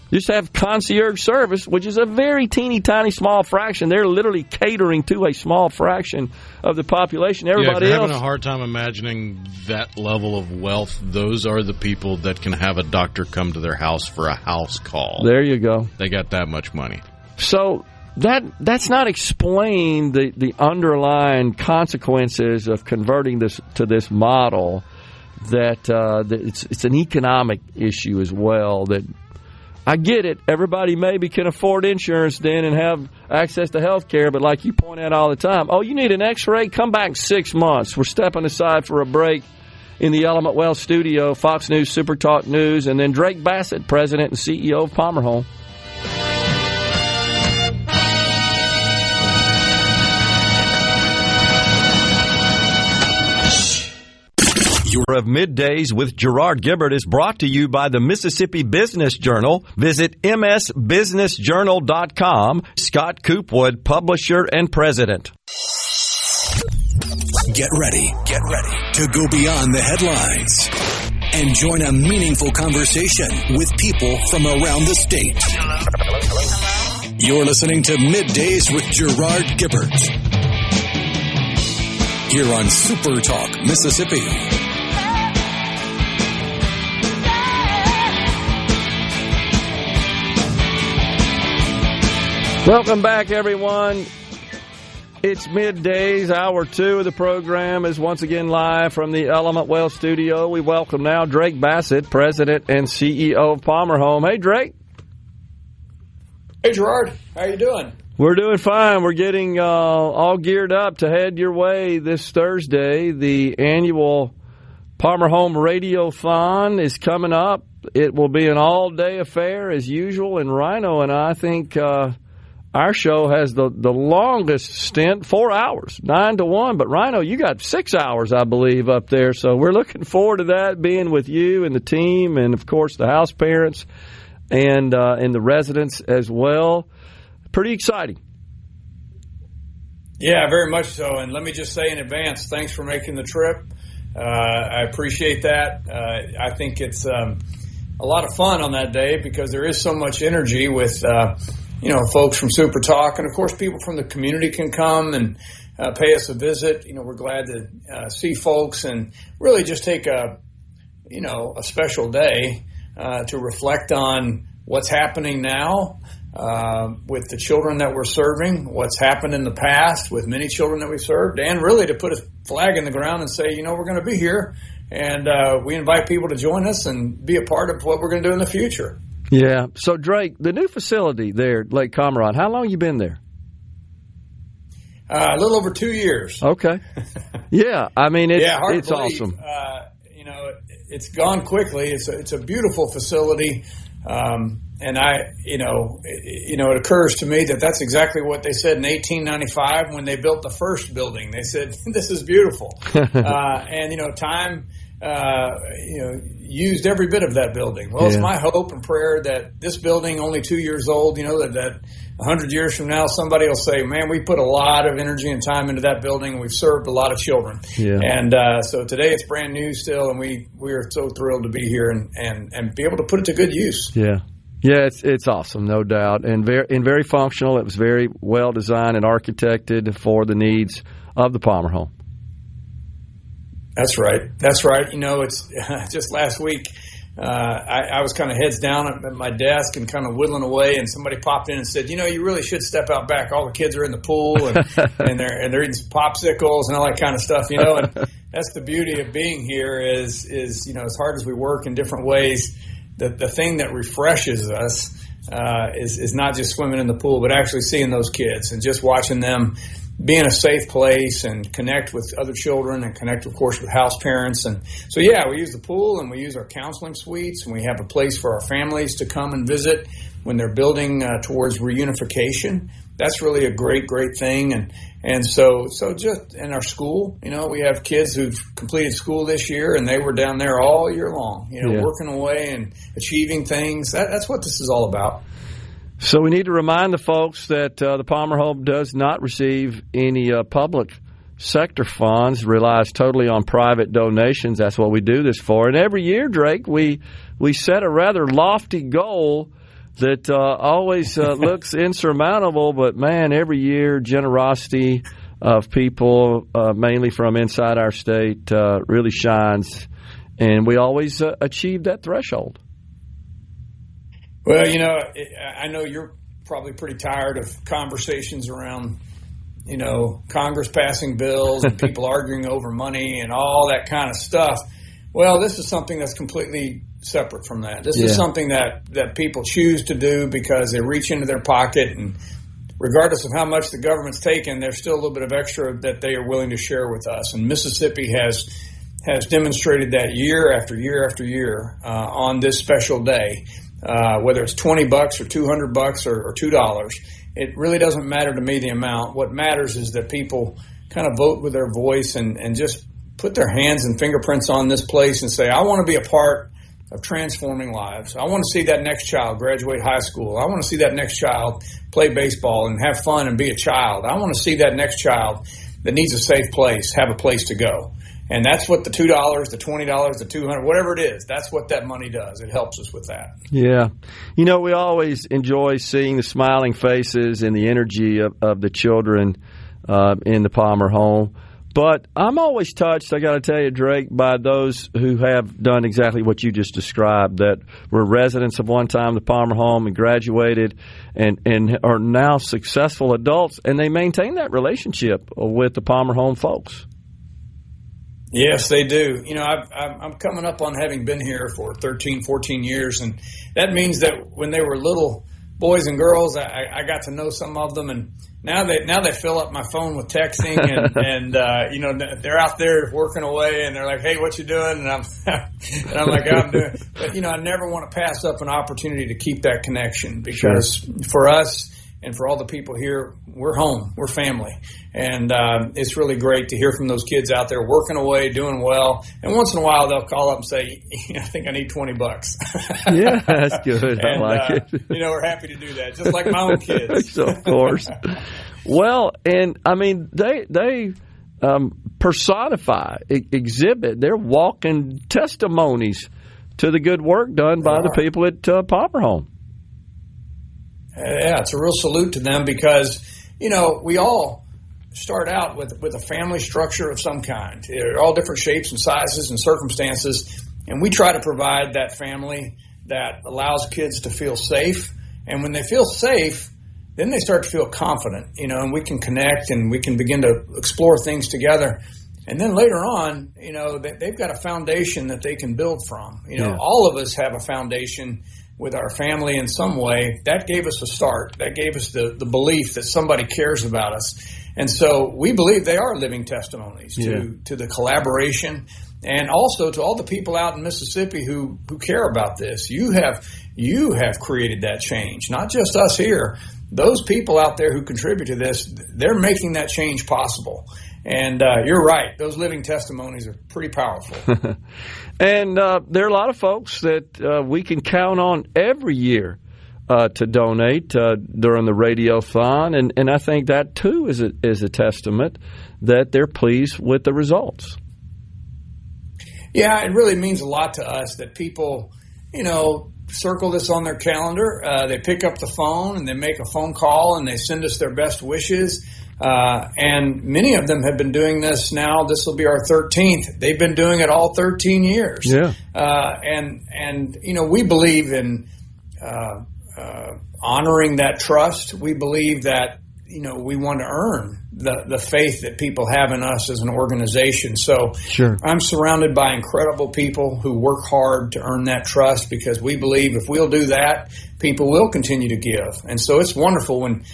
You just have concierge service, which is a very teeny tiny small fraction. They're literally catering to a small fraction of the population. Everybody if you're else, having a hard time imagining that level of wealth, those are the people that can have a doctor come to their house for a house call. There you go. They got that much money. So that's not explained the underlying consequences of converting this to this model. That it's an economic issue as well. That I get it. Everybody maybe can afford insurance then and have access to health care, but like you point out all the time, you need an x-ray? Come back 6 months. We're stepping aside for a break in the Element Wealth studio, Fox News, SuperTalk News, and then Drake Bassett, President and CEO of Palmer Home. Of Middays with Gerard Gibert is brought to you by the Mississippi Business Journal. Visit msbusinessjournal.com. Scott Coopwood, publisher and president. Get ready to go beyond the headlines and join a meaningful conversation with people from around the state. You're listening to Middays with Gerard Gibert here on SuperTalk, Mississippi. Welcome back, everyone. It's Middays. Hour 2 of the program is once again live from the Element Wealth studio. We welcome now Drake Bassett, President and CEO of Palmer Home. Hey, Drake. Hey, Gerard. How you doing? We're doing fine. We're getting all geared up to head your way this Thursday. The annual Palmer Home Radiothon is coming up. It will be an all-day affair as usual, and Rhino and I think our show has the longest stint, 4 hours, 9 to 1. But, Rhino, you got 6 hours, I believe, up there. So we're looking forward to that, being with you and the team and, of course, the house parents and the residents as well. Pretty exciting. Yeah, very much so. And let me just say in advance, thanks for making the trip. I appreciate that. I think it's a lot of fun on that day because there is so much energy with folks from SuperTalk, and of course people from the community can come and pay us a visit. We're glad to see folks and really just take a special day to reflect on what's happening now with the children that we're serving, what's happened in the past with many children that we've served, and really to put a flag in the ground and say, we're going to be here, and we invite people to join us and be a part of what we're going to do in the future. Yeah. So, Drake, the new facility there at Lake Comeron, how long you been there? A little over 2 years. Okay. Yeah. I mean, it's awesome. It's gone quickly. It's a beautiful facility. And it occurs to me that that's exactly what they said in 1895 when they built the first building. They said, this is beautiful. Time used every bit of that building. Well, It's my hope and prayer that this building, only 2 years old, that 100 years from now, somebody will say, man, we put a lot of energy and time into that building, and we've served a lot of children. Yeah. And so today it's brand new still, and we are so thrilled to be here and be able to put it to good use. Yeah. Yeah, it's awesome, no doubt, and very functional. It was very well designed and architected for the needs of the Palmer Home. That's right. It's just last week. I was kind of heads down at my desk and kind of whittling away, and somebody popped in and said, you really should step out back. All the kids are in the pool and they're eating popsicles and all that kind of stuff. And that's the beauty of being here is as hard as we work in different ways, the thing that refreshes us is not just swimming in the pool, but actually seeing those kids and just watching them be in a safe place and connect with other children and connect, of course, with house parents. And so, we use the pool and we use our counseling suites, and we have a place for our families to come and visit when they're building towards reunification. That's really a great, great thing. And And so just in our school, we have kids who've completed school this year, and they were down there all year long, working away and achieving things. That's what this is all about. So we need to remind the folks that the Palmer Home does not receive any public sector funds, relies totally on private donations. That's what we do this for. And every year, Drake, we set a rather lofty goal that always looks insurmountable. But, man, every year, generosity of people, mainly from inside our state, really shines. And we always achieve that threshold. Well, I know you're probably pretty tired of conversations around, Congress passing bills and people arguing over money and all that kind of stuff. Well, this is something that's completely separate from that. This is something that people choose to do because they reach into their pocket, and regardless of how much the government's taken, there's still a little bit of extra that they are willing to share with us. And Mississippi has demonstrated that year after year after year on this special day. Whether it's $20 or $200 or $2, it really doesn't matter to me the amount. What matters is that people kind of vote with their voice and just put their hands and fingerprints on this place and say, I want to be a part of transforming lives. I want to see that next child graduate high school. I want to see that next child play baseball and have fun and be a child. I want to see that next child that needs a safe place have a place to go. And that's what the $2, the $20, the $200, whatever it is, that's what that money does. It helps us with that. Yeah. We always enjoy seeing the smiling faces and the energy of the children in the Palmer home. But I'm always touched, I got to tell you, Drake, by those who have done exactly what you just described, that were residents of one time the Palmer home and graduated and are now successful adults, and they maintain that relationship with the Palmer home folks. Yes, they do. I'm coming up on having been here for 13, 14 years, and that means that when they were little boys and girls, I got to know some of them, and now they fill up my phone with texting, and they're out there working away, and they're like, "Hey, what you doing?" And I'm like, "I'm doing." But I never want to pass up an opportunity to keep that connection, because for us and for all the people here, we're home, we're family. And it's really great to hear from those kids out there working away, doing well. And once in a while, they'll call up and say, I think I need $20. Yeah, that's good. I like it. We're happy to do that, just like my own kids. So, of course. Well, and I mean, they personify, exhibit, they're walking testimonies to the good work done by the people at Palmer Home. Yeah, it's a real salute to them because, we all start out with a family structure of some kind. They're all different shapes and sizes and circumstances, and we try to provide that family that allows kids to feel safe. And when they feel safe, then they start to feel confident, and we can connect and we can begin to explore things together. And then later on, they've got a foundation that they can build from. All of us have a foundation with our family in some way. That gave us a start. That gave us the belief that somebody cares about us. And so we believe they are living testimonies to the collaboration, and also to all the people out in Mississippi who care about this. You have created that change, not just us here. Those people out there who contribute to this, they're making that change possible. And you're right. Those living testimonies are pretty powerful. And there are a lot of folks that we can count on every year to donate during the Radiothon. And I think that, too, is a testament that they're pleased with the results. Yeah, it really means a lot to us that people, circle this on their calendar. They pick up the phone and they make a phone call and they send us their best wishes. And many of them have been doing this now. This will be our 13th. They've been doing it all 13 years. Yeah. And we believe in honoring that trust. We believe that, we want to earn the faith that people have in us as an organization. So I'm surrounded by incredible people who work hard to earn that trust, because we believe if we'll do that, people will continue to give. And so it's wonderful when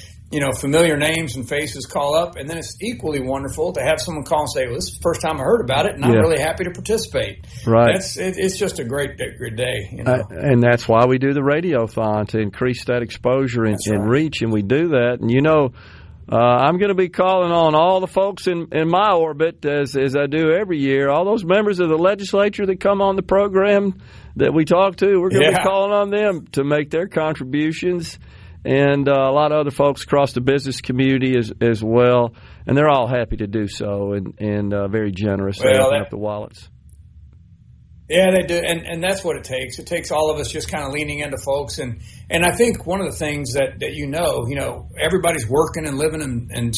familiar names and faces call up, and then it's equally wonderful to have someone call and say, well, this is the first time I heard about it, and I'm really happy to participate. Right. It's just a great day. And that's why we do the Radiothon, to increase that exposure and reach, and we do that. And I'm going to be calling on all the folks in my orbit, as I do every year, all those members of the legislature that come on the program that we talk to. We're going to be calling on them to make their contributions, and a lot of other folks across the business community as well. And they're all happy to do so and very generous. They open up the wallets. Yeah, they do, and that's what it takes. It takes all of us just kind of leaning into folks, and I think one of the things that everybody's working and living and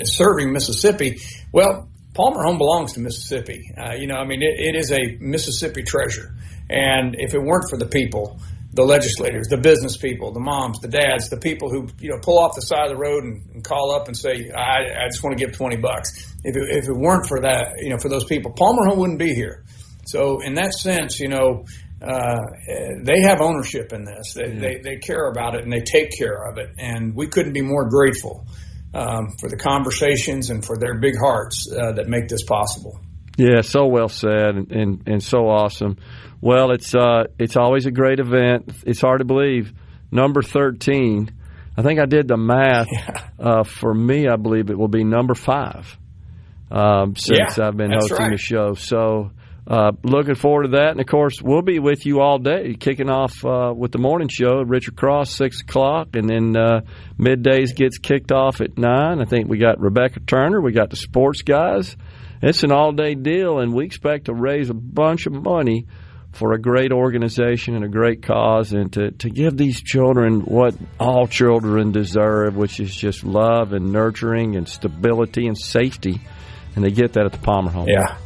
serving Mississippi. Well, Palmer Home belongs to Mississippi. It is a Mississippi treasure, and if it weren't for the people, the legislators, the business people, the moms, the dads, the people who pull off the side of the road and call up and say, I just want to give $20. If it weren't for that, for those people, Palmer Home wouldn't be here. So in that sense, they have ownership in this. They care about it and they take care of it. And we couldn't be more grateful for the conversations and for their big hearts that make this possible. Yeah, so well said and so awesome. Well, it's always a great event. It's hard to believe. Number 13. I think I did the math. Yeah. For me, I believe it will be number 5 since I've been hosting the show. So. Looking forward to that. And, of course, we'll be with you all day, kicking off with the morning show, Richard Cross, 6 o'clock, and then Middays gets kicked off at 9. I think we got Rebecca Turner. We got the sports guys. It's an all-day deal, and we expect to raise a bunch of money for a great organization and a great cause, and to give these children what all children deserve, which is just love and nurturing and stability and safety. And they get that at the Palmer Home. Yeah.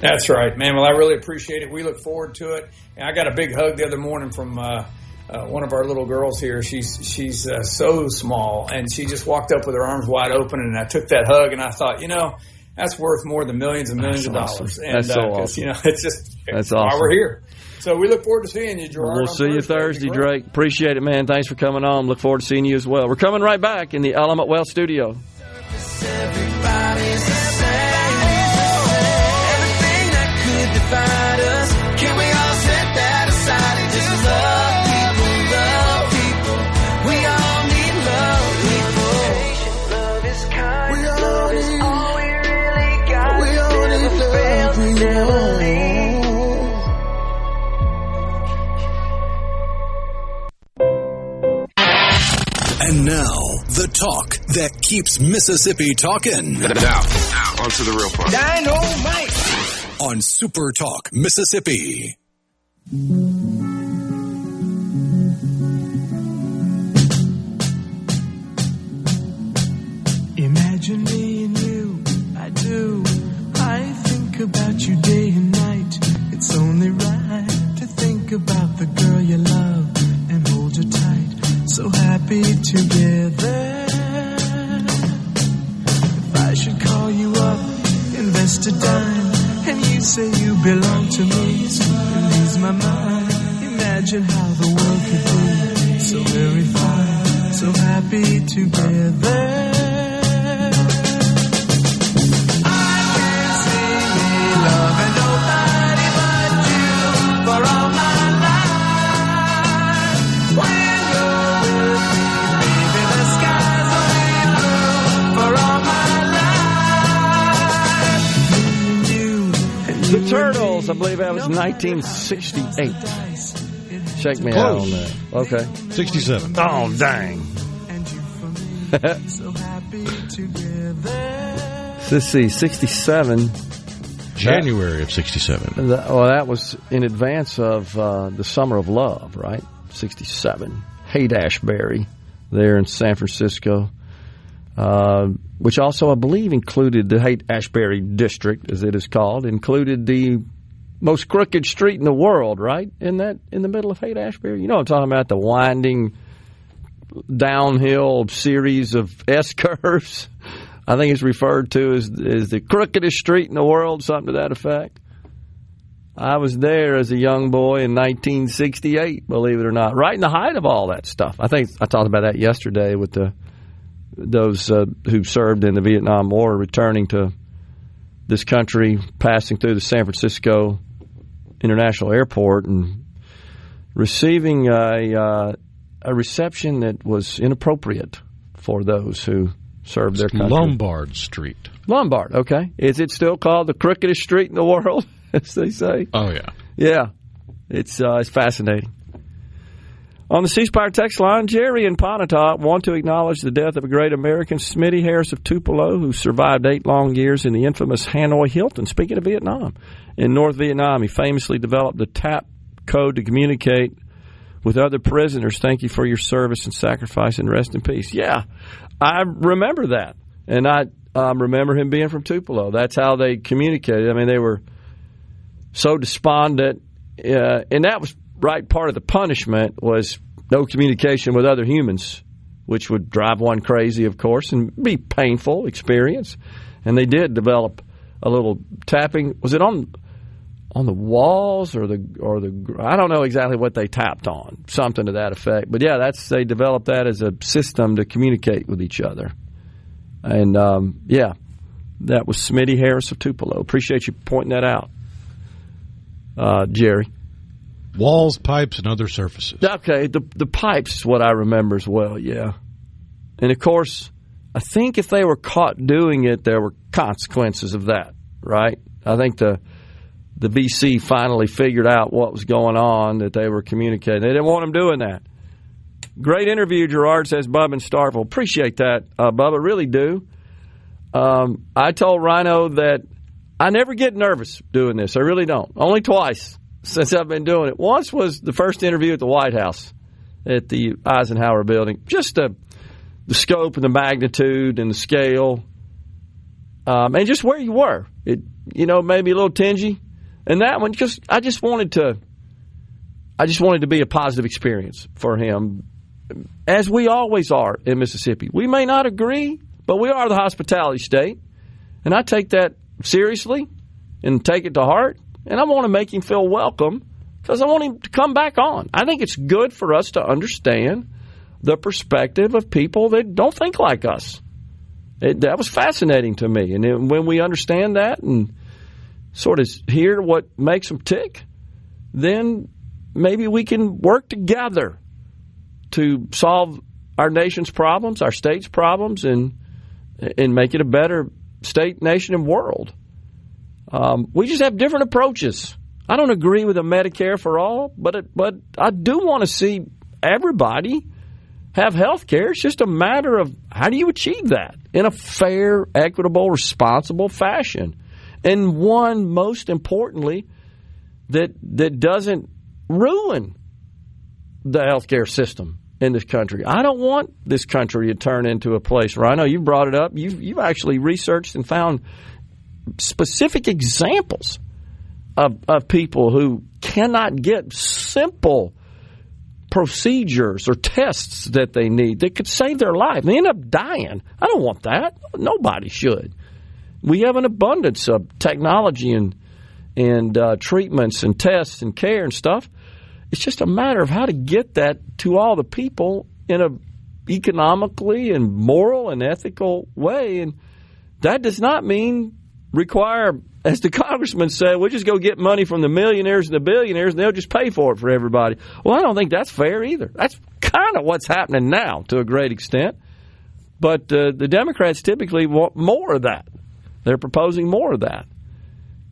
That's right, man. Well, I really appreciate it. We look forward to it. And I got a big hug the other morning from one of our little girls here. She's so small, and she just walked up with her arms wide open, and I took that hug, and I thought, that's worth more than millions and millions of dollars. And, that's so awesome. That's awesome. Why we're here. So we look forward to seeing you, Gerard. We'll see you Thursday, Drake. Appreciate it, man. Thanks for coming on. Look forward to seeing you as well. We're coming right back in the Element Wealth studio. Everybody's the same. Divide us. Can we all set that aside and just love people? We all need love people. Love is kind. Love is all we really got. We all need love people. And now, the talk that keeps Mississippi talking. Now, on to the real part. Dynamite! On SuperTalk, Mississippi. Imagine me and you, I do. I think about you day and night. It's only right to think about the girl you love and hold her tight. So happy together. If I should call you up, invest a dime, and you say you belong to me, so you lose my mind. Imagine how the world could be so very fine, so happy together. I can't see me loving nobody but you for all my life. When you're with me, baby, the sky's only blue for all my life. The Turtles, I believe that was 1968. Check me out on that. Okay. 67. Oh, dang. Let's see, 67. January of 67. That was in advance of the Summer of Love, right? 67. Haight-Ashbury there in San Francisco, which also, I believe, included the Haight-Ashbury district, as it is called, included the most crooked street in the world, right? In the middle of Haight-Ashbury. You know what I'm talking about, the winding downhill series of S-curves. I think it's referred to as the crookedest street in the world, something to that effect. I was there as a young boy in 1968, believe it or not, right in the height of all that stuff. I think I talked about that yesterday with those who served in the Vietnam War returning to this country, passing through the San Francisco International Airport and receiving a reception that was inappropriate for those who serve their country. Lombard Street. Lombard, okay. Is it still called the crookedest street in the world, as they say? Oh, yeah. Yeah. It's fascinating. On the C Spire text line, Jerry and Pontotoc want to acknowledge the death of a great American, Smitty Harris of Tupelo, who survived 8 long years in the infamous Hanoi Hilton. Speaking of Vietnam, in North Vietnam, he famously developed the TAP code to communicate with other prisoners. Thank you for your service and sacrifice, and rest in peace. Yeah, I remember that. And I remember him being from Tupelo. That's how they communicated. I mean, they were so despondent. And that was right part of the punishment, was no communication with other humans, which would drive one crazy, of course, and be painful experience. And they did develop a little tapping. Was it on the walls or the I don't know exactly what they tapped on, something to that effect. But yeah, they developed that as a system to communicate with each other. And that was Smitty Harris of Tupelo. Appreciate you pointing that out, Jerry. Walls, pipes, and other surfaces. Okay, the pipes is what I remember as well, yeah. And, of course, I think if they were caught doing it, there were consequences of that, right? I think the VC finally figured out what was going on, that they were communicating. They didn't want them doing that. Great interview, Gerard, says Bubba in Starkville. Appreciate that, Bubba, really do. I told Rhino that I never get nervous doing this. I really don't. Only twice since I've been doing it. Once was the first interview at the White House at the Eisenhower building. Just the scope and the magnitude and the scale, and just where you were. It, maybe a little tingy. And that one, I just wanted to be a positive experience for him, as we always are in Mississippi. We may not agree, but we are the hospitality state, and I take that seriously and take it to heart. And I want to make him feel welcome because I want him to come back on. I think it's good for us to understand the perspective of people that don't think like us. That was fascinating to me. And when we understand that and sort of hear what makes them tick, then maybe we can work together to solve our nation's problems, our state's problems, and make it a better state, nation, and world. We just have different approaches. I don't agree with a Medicare for all, but I do want to see everybody have health care. It's just a matter of how do you achieve that in a fair, equitable, responsible fashion. And one, most importantly, that doesn't ruin the health care system in this country. I don't want this country to turn into a place where, I know you brought it up, you've actually researched and found specific examples of people who cannot get simple procedures or tests that they need that could save their life. They end up dying. I don't want that. Nobody should. We have an abundance of technology and treatments and tests and care and stuff. It's just a matter of how to get that to all the people in a economically and moral and ethical way. And that does not mean require, as the congressman said, we'll just go get money from the millionaires and the billionaires and they'll just pay for it for everybody. Well, I don't think that's fair either. That's kind of what's happening now to a great extent. But the Democrats typically want more of that. They're proposing more of that.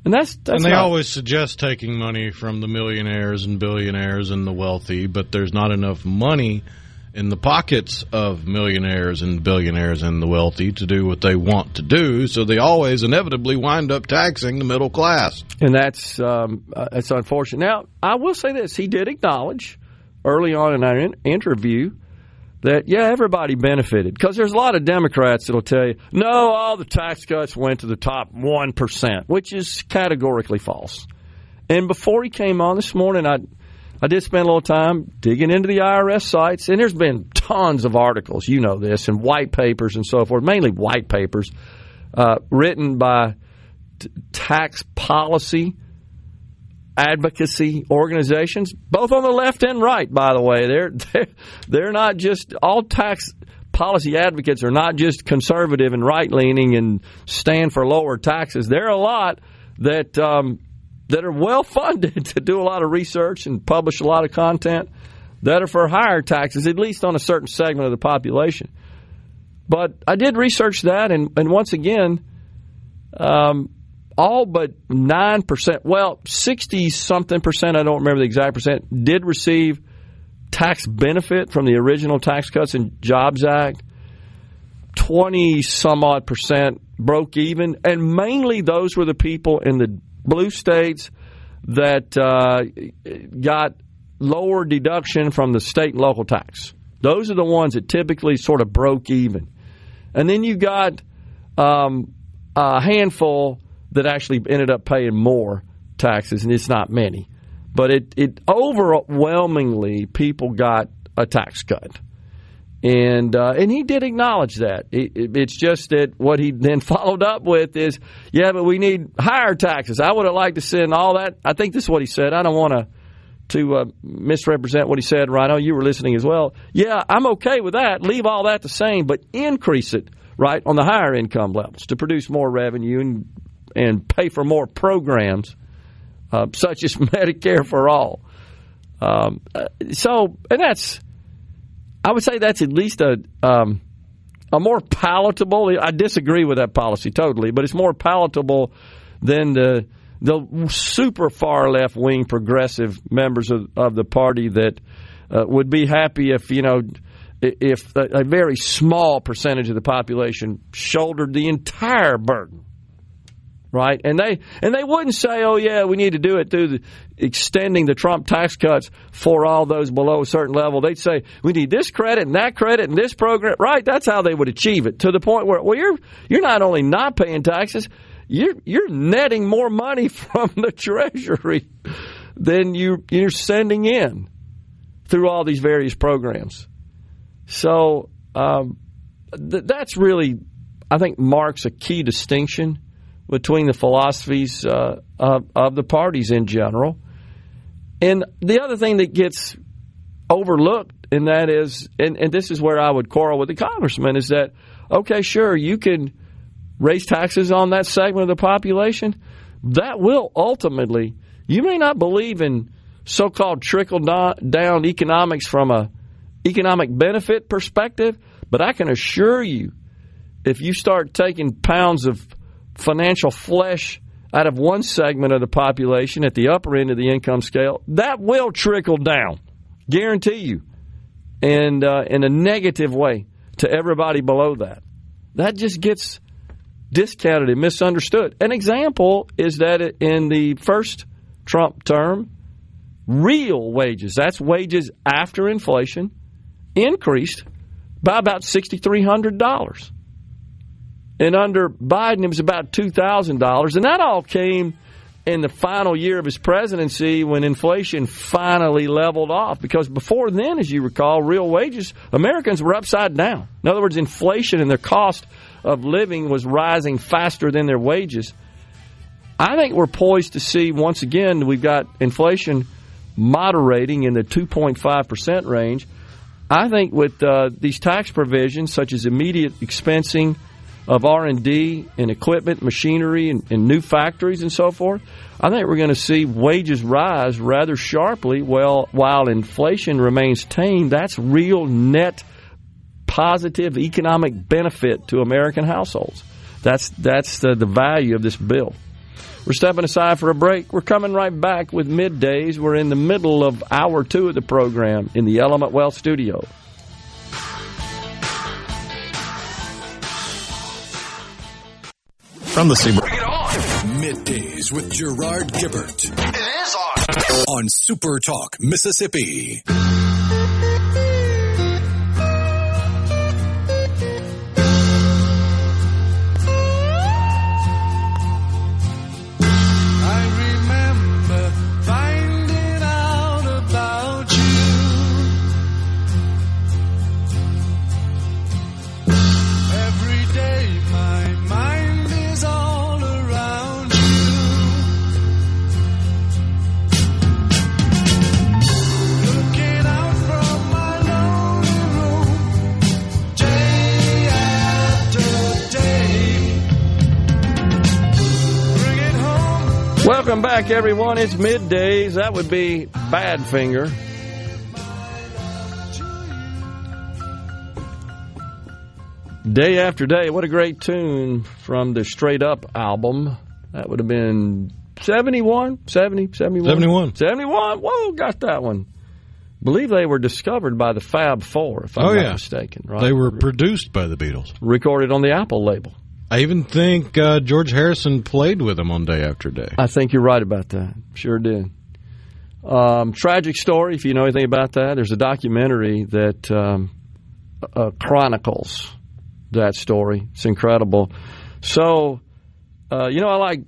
And that's and they always suggest taking money from the millionaires and billionaires and the wealthy, but there's not enough money in the pockets of millionaires and billionaires and the wealthy to do what they want to do, so they always inevitably wind up taxing the middle class. And that's unfortunate. Now, I will say this. He did acknowledge early on in our interview that, yeah, everybody benefited. Because there's a lot of Democrats that will tell you, no, all the tax cuts went to the top 1%, which is categorically false. And before he came on this morning, I did spend a little time digging into the IRS sites, and there's been tons of articles, you know this, and white papers and so forth, mainly white papers, written by tax policy advocacy organizations, both on the left and right, by the way. They're not just, all tax policy advocates are not just conservative and right-leaning and stand for lower taxes. There are a lot that are well-funded to do a lot of research and publish a lot of content that are for higher taxes, at least on a certain segment of the population. But I did research that, and once again, all but 9%, well, 60-something%, I don't remember the exact percent, did receive tax benefit from the original Tax Cuts and Jobs Act. 20-some-odd% broke even, and mainly those were the people in the blue states that got lower deduction from the state and local tax. Those are the ones that typically sort of broke even. And then you got a handful that actually ended up paying more taxes, and it's not many. But it overwhelmingly, people got a tax cut. And he did acknowledge that. It's just that what he then followed up with is, yeah, but we need higher taxes. I would have liked to send all that. I think this is what he said. I don't want to misrepresent what he said, Rhino. You were listening as well. Yeah, I'm okay with that. Leave all that the same, but increase it, right, on the higher income levels to produce more revenue and pay for more programs, such as Medicare for All. And that's, I would say that's at least a more palatable, I disagree with that policy totally, but it's more palatable than the super far left wing progressive members of the party that would be happy if a very small percentage of the population shouldered the entire burden, right? And they wouldn't say, oh yeah, we need to do it through extending the Trump tax cuts for all those below a certain level. They'd say we need this credit and this program, right? That's how they would achieve it, to the point where, well, you're not only not paying taxes, you're netting more money from the Treasury than you're sending in through all these various programs. So that's really, I think, marks a key distinction between the philosophies of the parties in general. And the other thing that gets overlooked in that is, and this is where I would quarrel with the congressman, is that, okay, sure, you can raise taxes on that segment of the population. That will ultimately, you may not believe in so-called trickle-down economics from a economic benefit perspective, but I can assure you, if you start taking pounds of financial flesh out of one segment of the population at the upper end of the income scale, that will trickle down, guarantee you, and in a negative way to everybody below that. That just gets discounted and misunderstood. An example is that in the first Trump term, real wages, that's wages after inflation, increased by about $6,300. And under Biden, it was about $2,000. And that all came in the final year of his presidency when inflation finally leveled off. Because before then, as you recall, real wages, Americans were upside down. In other words, inflation and their cost of living was rising faster than their wages. I think we're poised to see, once again, we've got inflation moderating in the 2.5% range. I think with these tax provisions, such as immediate expensing of R&D and equipment, machinery, and new factories and so forth, I think we're going to see wages rise rather sharply while inflation remains tame. That's real net positive economic benefit to American households. That's the value of this bill. We're stepping aside for a break. We're coming right back with Middays. We're in the middle of hour 2 of the program in the Element Wealth studio. From the Super Middays with Gerard Gibert. It is on SuperTalk, Mississippi. Welcome back, everyone. It's Middays. That would be Badfinger. Day After Day. What a great tune from the Straight Up album. That would have been 71? 70? 71? 71. Whoa, got that one. Believe they were discovered by the Fab Four, if I'm not mistaken. Right? They were produced by the Beatles. Recorded on the Apple label. I even think George Harrison played with them on Day After Day. I think you're right about that. Sure did. Tragic story, if you know anything about that. There's a documentary that chronicles that story. It's incredible. So, I like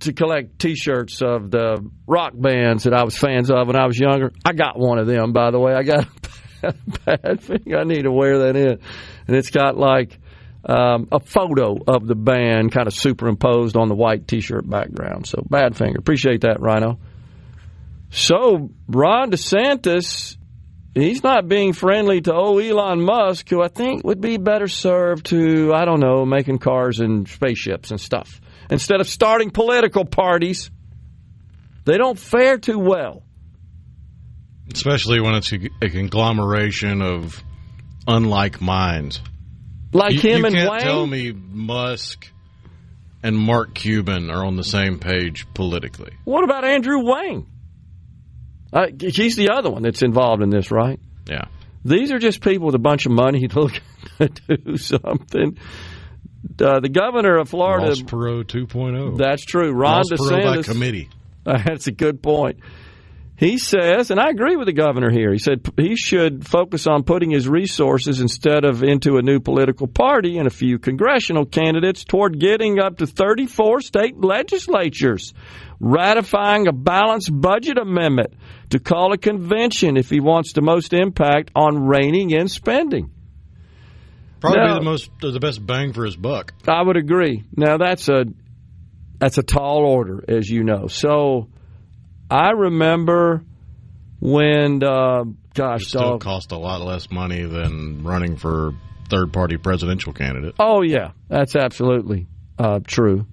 to collect T-shirts of the rock bands that I was fans of when I was younger. I got one of them, by the way. I got a Bad Finger. I need to wear that in. And it's got like a photo of the band kind of superimposed on the white T-shirt background. So Bad Finger. Appreciate that, Rhino. So Ron DeSantis, he's not being friendly to Elon Musk, who I think would be better served to, I don't know, making cars and spaceships and stuff. Instead of starting political parties, they don't fare too well. Especially when it's a conglomeration of unlike minds. Like him and Wayne? You can't tell me Musk and Mark Cuban are on the same page politically. What about Andrew Wayne? He's the other one that's involved in this, right? Yeah. These are just people with a bunch of money looking to do something. The governor of Florida... Ross Perot 2.0. That's true. Ron DeSantis... Perot by committee. That's a good point. He says, and I agree with the governor here, he said he should focus on putting his resources instead of into a new political party and a few congressional candidates toward getting up to 34 state legislatures, ratifying a balanced budget amendment to call a convention if he wants the most impact on reining in spending. Probably the best bang for his buck. I would agree. Now, that's a tall order, as you know. So, I remember when, it still cost a lot less money than running for third-party presidential candidate. Oh, yeah. That's absolutely true.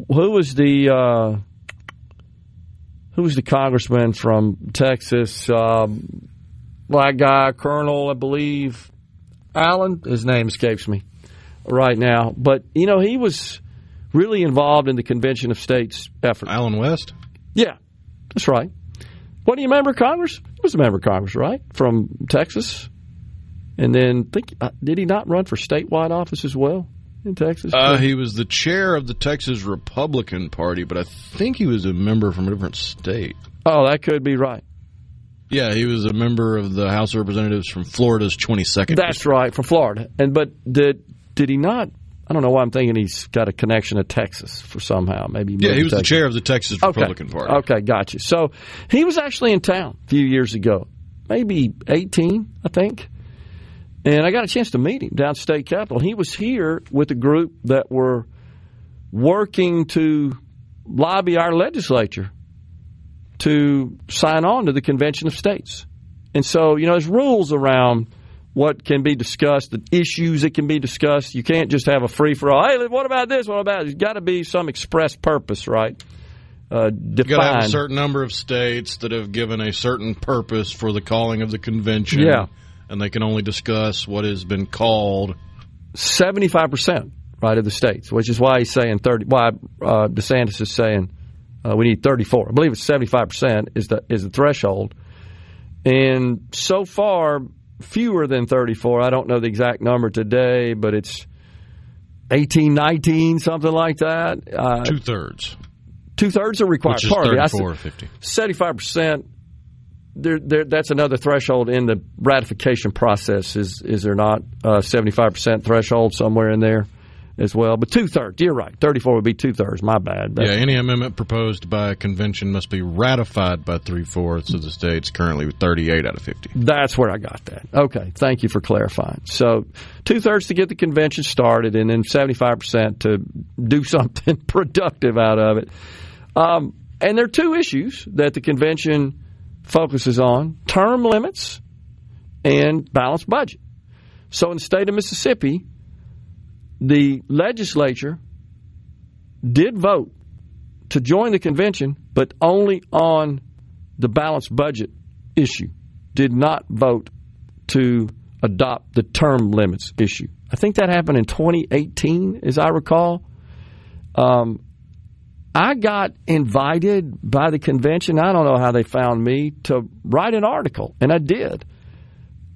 Who was the congressman from Texas? Black guy, Colonel, I believe. Allen, his name escapes me right now. But, he was really involved in the Convention of States effort. Allen West? Yeah, that's right. What do you remember, Congress? He was a member of Congress, right? From Texas. And then, did he not run for statewide office as well in Texas? He was the chair of the Texas Republican Party, but I think he was a member from a different state. Oh, that could be right. Yeah, he was a member of the House of Representatives from Florida's 22nd. That's right, from Florida. But did he not? I don't know why I'm thinking he's got a connection to Texas for somehow. Maybe. Yeah, he was the chair of the Texas Republican Party. Okay, gotcha. So he was actually in town a few years ago, maybe 18, I think. And I got a chance to meet him down at State Capitol. He was here with a group that were working to lobby our legislature to sign on to the Convention of States. And so, there's rules around what can be discussed, the issues that can be discussed. You can't just have a free-for-all. Hey, what about this? What about this? There's got to be some express purpose, right? Defined. You've got to have a certain number of states that have given a certain purpose for the calling of the convention. Yeah. And they can only discuss what has been called. 75%, right, of the states, which is why he's saying 30. Why DeSantis is saying we need 34. I believe it's 75% is the threshold. And so far, fewer than 34. I don't know the exact number today, but it's 18, 19, something like that. 2/3. 2/3 are required. Which is 34 or 50. 75%. That's another threshold in the ratification process. Is there not a 75% threshold somewhere in there as well? But 2/3, you're right. 34 would be 2/3. My bad. Any amendment proposed by a convention must be ratified by 3/4 of the states. Currently, 38 out of 50. That's where I got that. Okay, thank you for clarifying. So 2/3 to get the convention started, and then 75% to do something productive out of it. And there are two issues that the convention focuses on: term limits and balanced budget. So in the state of Mississippi, the legislature did vote to join the convention, but only on the balanced budget issue. Did not vote to adopt the term limits issue. I think that happened in 2018, as I recall. I got invited by the convention, I don't know how they found me, to write an article, and I did,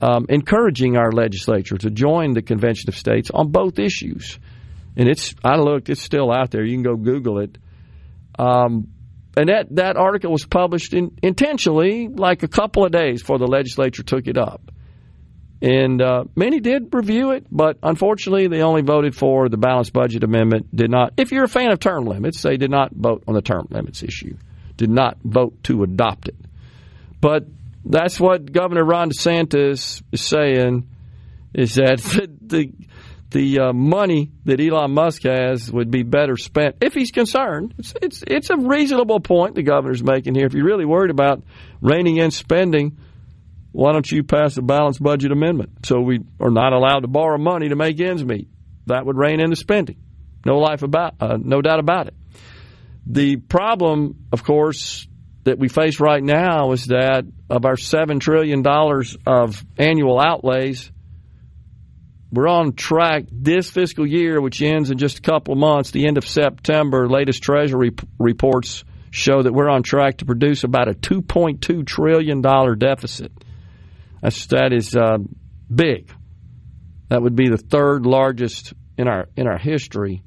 encouraging our legislature to join the Convention of States on both issues. And it's still out there. You can go Google it. And that article was published intentionally like a couple of days before the legislature took it up. And many did review it, but unfortunately they only voted for the balanced budget amendment, did not. If you're a fan of term limits, they did not vote on the term limits issue, did not vote to adopt it. But that's what Governor Ron DeSantis is saying, is that the money that Elon Musk has would be better spent if he's concerned. It's a reasonable point the governor's making here. If you're really worried about reining in spending, why don't you pass a balanced budget amendment so we are not allowed to borrow money to make ends meet? That would rein in the spending. No doubt about it. The problem, of course, that we face right now is that of our $7 trillion of annual outlays, we're on track this fiscal year, which ends in just a couple of months, the end of September. Latest Treasury reports show that we're on track to produce about a $2.2 trillion deficit. That is big. That would be the third largest in our history,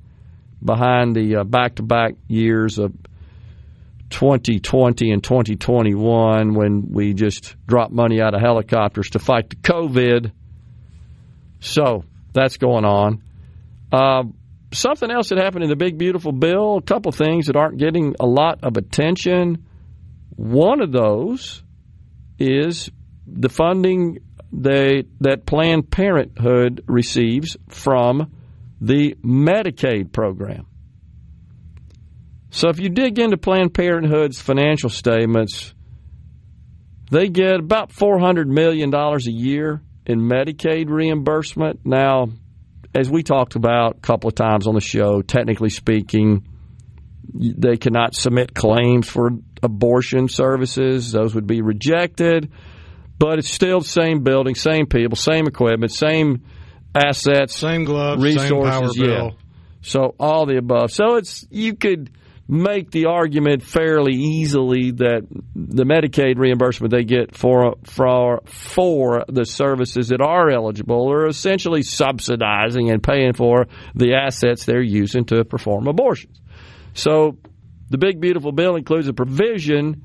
behind the back-to-back years of 2020 and 2021, when we just dropped money out of helicopters to fight the COVID. So that's going on. Something else that happened in the big, beautiful bill, a couple things that aren't getting a lot of attention. One of those is the funding that Planned Parenthood receives from the Medicaid program. So if you dig into Planned Parenthood's financial statements, they get about $400 million a year in Medicaid reimbursement. Now, as we talked about a couple of times on the show, technically speaking, they cannot submit claims for abortion services. Those would be rejected. But it's still the same building, same people, same equipment, same assets, same gloves, resources, same power bill. So all the above. So you could make the argument fairly easily that the Medicaid reimbursement they get for the services that are eligible are essentially subsidizing and paying for the assets they're using to perform abortions. So the big, beautiful bill includes a provision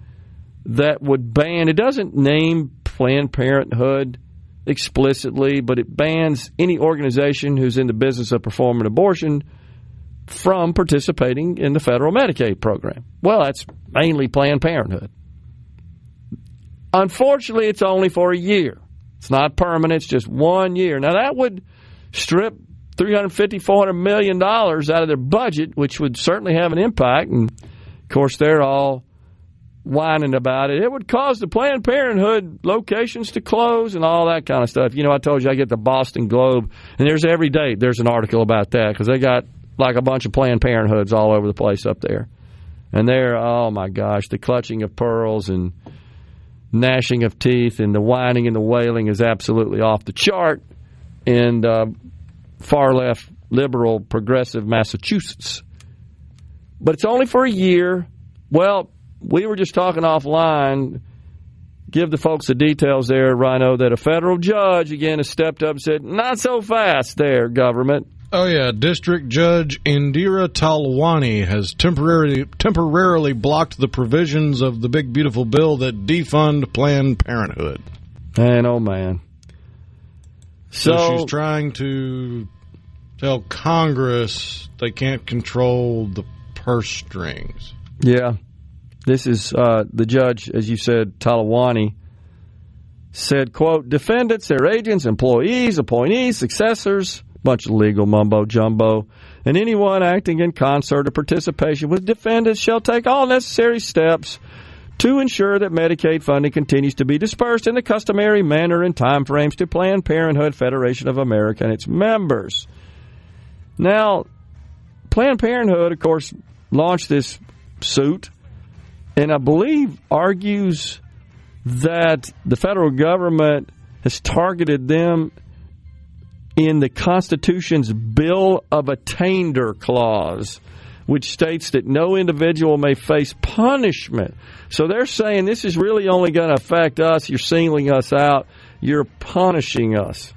that would ban, it doesn't name Planned Parenthood explicitly, but it bans any organization who's in the business of performing abortion from participating in the federal Medicaid program. Well, that's mainly Planned Parenthood. Unfortunately, it's only for a year. It's not permanent. It's just 1 year. Now, that would strip $350, $400 million out of their budget, which would certainly have an impact. And, of course, they're all whining about it. It would cause the Planned Parenthood locations to close and all that kind of stuff. You know, I told you I get the Boston Globe, and every day there's an article about that because they got like a bunch of Planned Parenthoods all over the place up there. And they're, oh my gosh, the clutching of pearls and gnashing of teeth and the whining and the wailing is absolutely off the chart in far left, liberal, progressive Massachusetts. But it's only for a year. Well, we were just talking offline. Give the folks the details there, Rhino, that a federal judge, again, has stepped up and said, not so fast there, government. Oh, yeah. District Judge Indira Talwani has temporarily blocked the provisions of the big, beautiful bill that defund Planned Parenthood. Man, oh, man. So she's trying to tell Congress they can't control the purse strings. Yeah. This is the judge, as you said, Talwani, said, quote, defendants, their agents, employees, appointees, successors, bunch of legal mumbo-jumbo, and anyone acting in concert or participation with defendants shall take all necessary steps to ensure that Medicaid funding continues to be dispersed in the customary manner and timeframes to Planned Parenthood Federation of America and its members. Now, Planned Parenthood, of course, launched this suit, and I believe argues that the federal government has targeted them in the Constitution's Bill of Attainder clause, which states that no individual may face punishment. So they're saying this is really only going to affect us. You're singling us out. You're punishing us.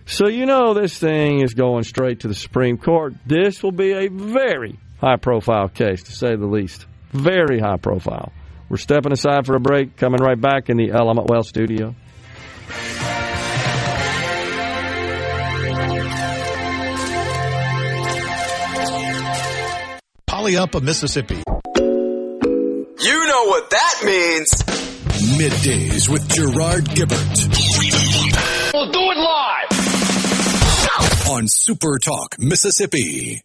So you know this thing is going straight to the Supreme Court. This will be a very high-profile case, to say the least. Very high-profile. We're stepping aside for a break, coming right back in the Element Well studio. Polyupa, Mississippi. You know what that means. Middays with Gerard Gibert. We'll do it live. On SuperTalk, Mississippi.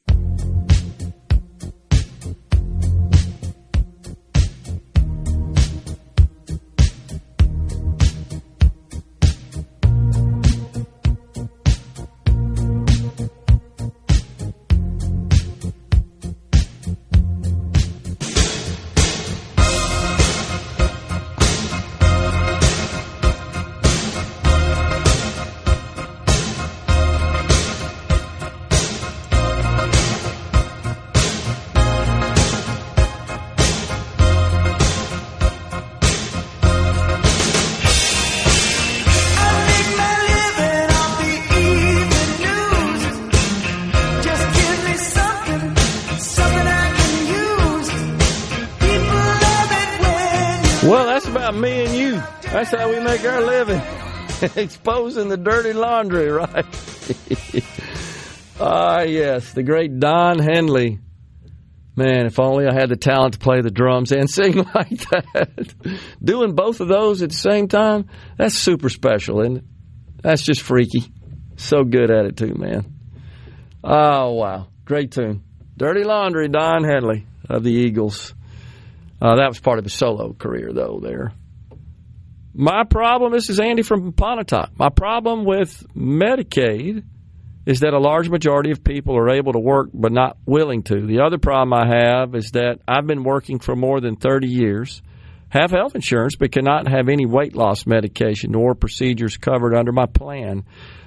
Me and you. That's how we make our living. Exposing the dirty laundry, right? Yes, the great Don Henley. Man, if only I had the talent to play the drums and sing like that. Doing both of those at the same time, that's super special, isn't it? That's just freaky. So good at it, too, man. Oh, wow. Great tune. Dirty Laundry, Don Henley of the Eagles. That was part of his solo career, though, there. My problem, this is Andy from Pontotoc. My problem with Medicaid is that a large majority of people are able to work but not willing to. The other problem I have is that I've been working for more than 30 years, have health insurance, but cannot have any weight loss medication nor procedures covered under my plan.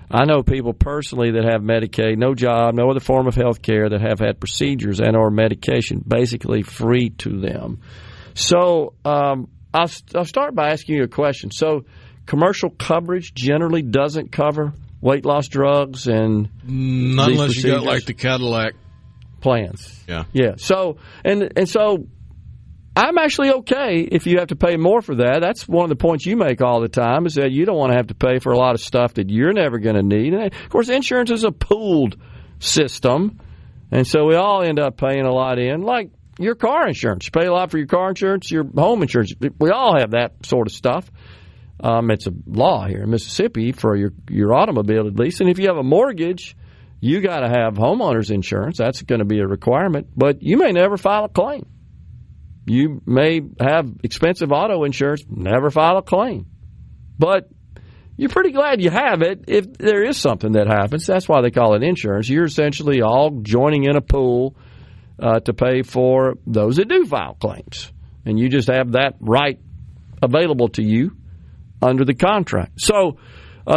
I know people personally that have Medicaid, no job, no other form of health care, that have had procedures and or medication basically free to them. So I'll start by asking you a question. So commercial coverage generally doesn't cover weight loss drugs and not unless you got like the Cadillac plans. Yeah. So and so I'm actually okay if you have to pay more for that. That's one of the points you make all the time, is that you don't want to have to pay for a lot of stuff that you're never going to need. And of course, insurance is a pooled system, and so we all end up paying a lot in, like your car insurance. You pay a lot for your car insurance, your home insurance. We all have that sort of stuff. It's a law here in Mississippi for your automobile, at least. And if you have a mortgage, you got to have homeowners insurance. That's going to be a requirement. But you may never file a claim. You may have expensive auto insurance, never file a claim. But you're pretty glad you have it if there is something that happens. That's why they call it insurance. You're essentially all joining in a pool to pay for those that do file claims. And you just have that right available to you under the contract. So,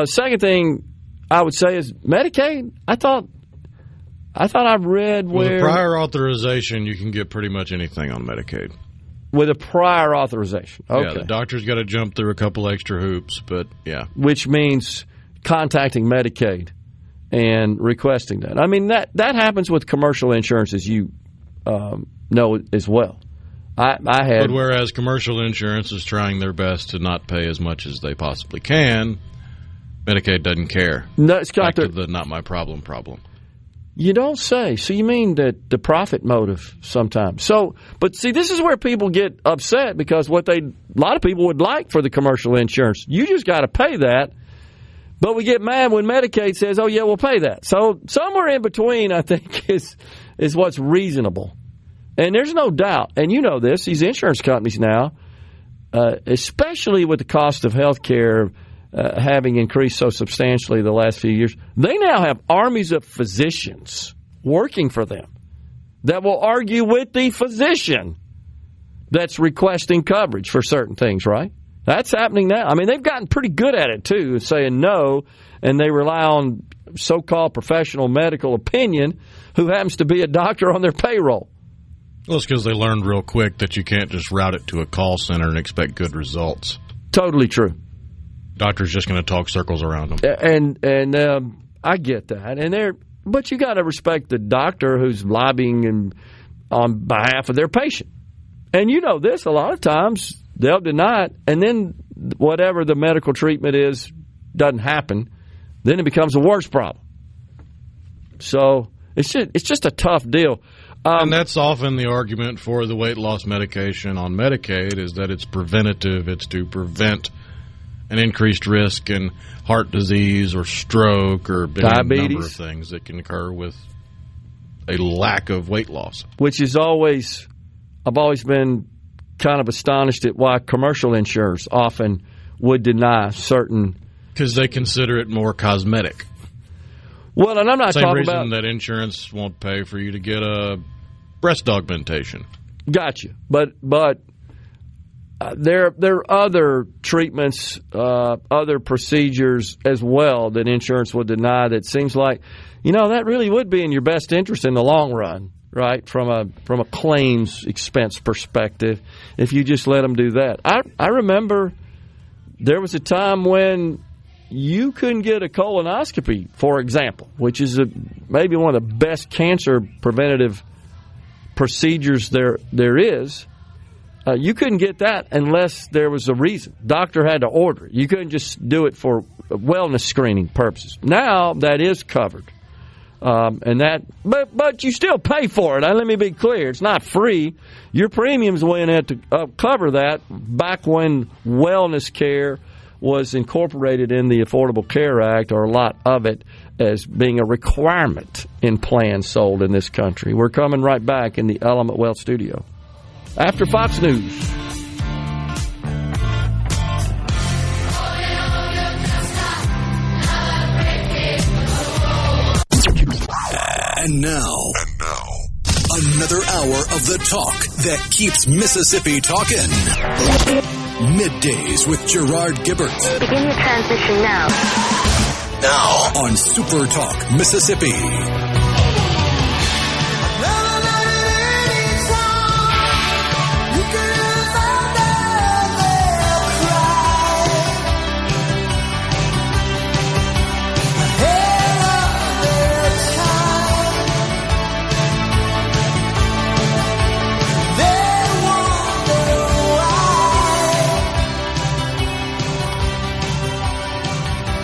second thing I would say is Medicaid. I thought I've read where... With a prior authorization, you can get pretty much anything on Medicaid. With a prior authorization. Okay. Yeah, the doctor's got to jump through a couple extra hoops, but yeah. Which means contacting Medicaid and requesting that. I mean, that happens with commercial insurance, as you know as well. I had, but whereas commercial insurance is trying their best to not pay as much as they possibly can, Medicaid doesn't care. No, it's got the not my problem. You don't say. So you mean that the profit motive sometimes. So, but see, this is where people get upset, because a lot of people would like for the commercial insurance, you just got to pay that. But we get mad when Medicaid says, "Oh yeah, we'll pay that." So somewhere in between, I think, is what's reasonable. And there's no doubt, and you know this, these insurance companies now, especially with the cost of health care having increased so substantially the last few years, they now have armies of physicians working for them that will argue with the physician that's requesting coverage for certain things, right? That's happening now. I mean, they've gotten pretty good at it, too, saying no, and they rely on so-called professional medical opinion who happens to be a doctor on their payroll. Well, it's because they learned real quick that you can't just route it to a call center and expect good results. Totally true. Doctor's just going to talk circles around them. And I get that. But you got to respect the doctor who's lobbying on behalf of their patient. And you know this, a lot of times they'll deny it, and then whatever the medical treatment is doesn't happen. Then it becomes a worse problem. So it's just a tough deal. And that's often the argument for the weight loss medication on Medicaid is that it's preventative. It's to prevent an increased risk in heart disease or stroke or diabetes, a number of things that can occur with a lack of weight loss. Which is always, I've always been kind of astonished at why commercial insurers often would deny certain. Because they consider it more cosmetic. Well, and I'm not Same talking reason about that insurance won't pay for you to get a breast augmentation. Gotcha. But there are other treatments, other procedures as well that insurance would deny that seems like, that really would be in your best interest in the long run, right, from a claims expense perspective, if you just let them do that. I remember there was a time when you couldn't get a colonoscopy, for example, which is maybe one of the best cancer preventative procedures there is. You couldn't get that unless there was a reason. Doctor had to order it. You couldn't just do it for wellness screening purposes. Now that is covered, but you still pay for it. Let me be clear: it's not free. Your premiums went in to cover that back when wellness care was incorporated in the Affordable Care Act, or a lot of it, as being a requirement in plans sold in this country. We're coming right back in the Element Wealth studio after Fox News. And now, another hour of the talk that keeps Mississippi talking. Middays with Gerard Gibert. Begin your transition now. Now on SuperTalk Mississippi.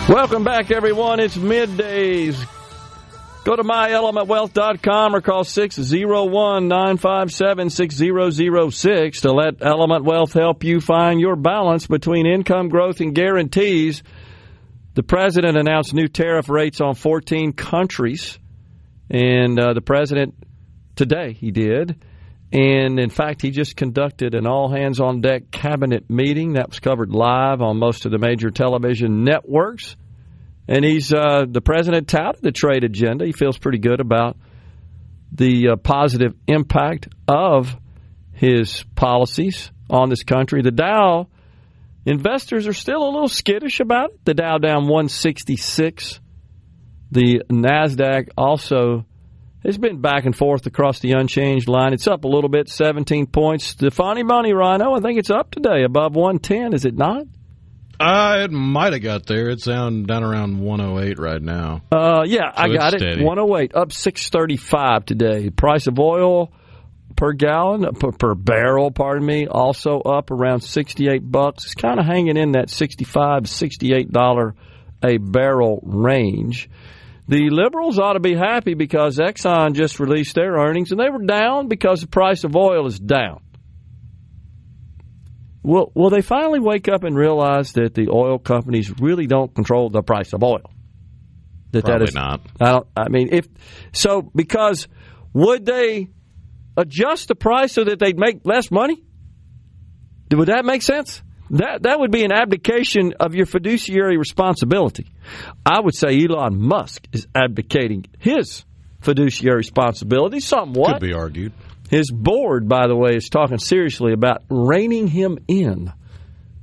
Welcome back, everyone. It's Middays. Go to myelementwealth.com or call 601-957-6006 to let Element Wealth help you find your balance between income growth and guarantees. The president announced new tariff rates on 14 countries, and the president today, he did. And, in fact, he just conducted an all-hands-on-deck cabinet meeting that was covered live on most of the major television networks. And the president touted the trade agenda. He feels pretty good about the positive impact of his policies on this country. The Dow, investors are still a little skittish about it. The Dow down 166. The NASDAQ also has been back and forth across the unchanged line. It's up a little bit, 17 points. The Funny Money, Rhino, I think it's up today, above 110, is it not? It might have got there. It's down around 108 right now. Yeah, so I got it. Steady. 108, up 635 today. Price of oil per gallon, per barrel, also up around $68. It's kind of hanging in that $65 to $68 a barrel range. The liberals ought to be happy because Exxon just released their earnings, and they were down because the price of oil is down. Will they finally wake up and realize that the oil companies really don't control the price of oil? Probably not. Because would they adjust the price so that they'd make less money? Would that make sense? That would be an abdication of your fiduciary responsibility. I would say Elon Musk is abdicating his fiduciary responsibility somewhat. Could be argued. His board, by the way, is talking seriously about reining him in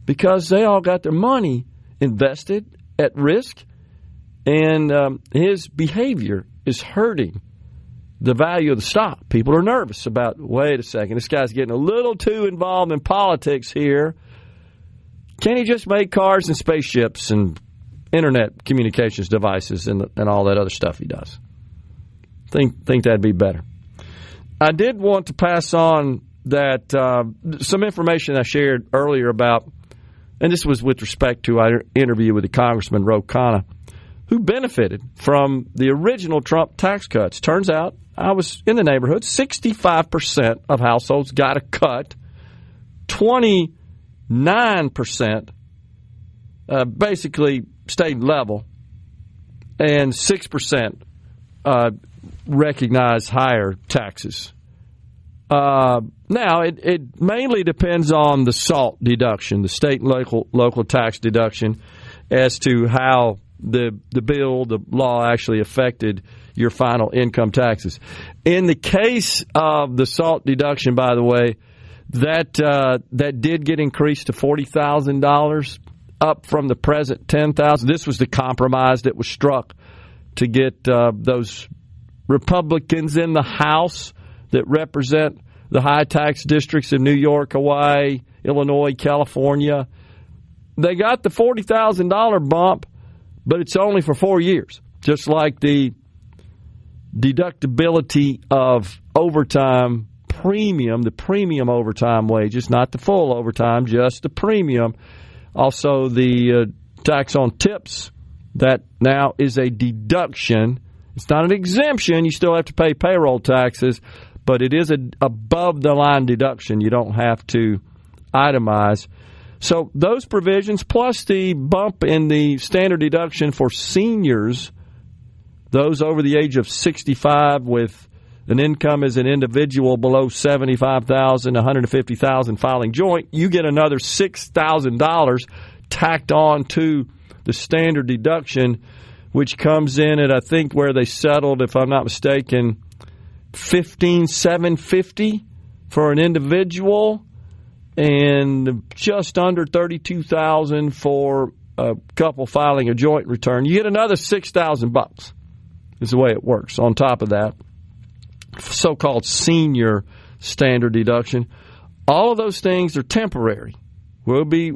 because they all got their money invested at risk, and his behavior is hurting the value of the stock. People are nervous about, wait a second, this guy's getting a little too involved in politics here. Can he just make cars and spaceships and internet communications devices and all that other stuff he does? Think that'd be better. I did want to pass on that some information I shared earlier about, and this was with respect to our interview with the Congressman Ro Khanna, who benefited from the original Trump tax cuts. Turns out, I was in the neighborhood, 65% of households got a cut, 29% basically stayed level, and 6% recognized higher taxes. Now, it mainly depends on the SALT deduction, the state and local tax deduction, as to how the law actually affected your final income taxes. In the case of the SALT deduction, by the way, that did get increased to $40,000, up from the present $10,000. This was the compromise that was struck to get those Republicans in the House that represent the high tax districts of New York, Hawaii, Illinois, California. They got the $40,000 bump, but it's only for 4 years, just like the deductibility of overtime premium, the premium overtime wages, not the full overtime, just the premium. Also, the tax on tips, that now is a deduction. It's not an exemption. You still have to pay payroll taxes, but it is an above-the-line deduction. You don't have to itemize. So those provisions, plus the bump in the standard deduction for seniors, those over the age of 65 with an income as an individual below $75,000, $150,000 filing joint, you get another $6,000 tacked on to the standard deduction, which comes in at, I think, where they settled, if I'm not mistaken, $15,750 for an individual and just under $32,000 for a couple filing a joint return. You get another $6,000 is the way it works on top of that so-called senior standard deduction. All of those things are temporary. We'll be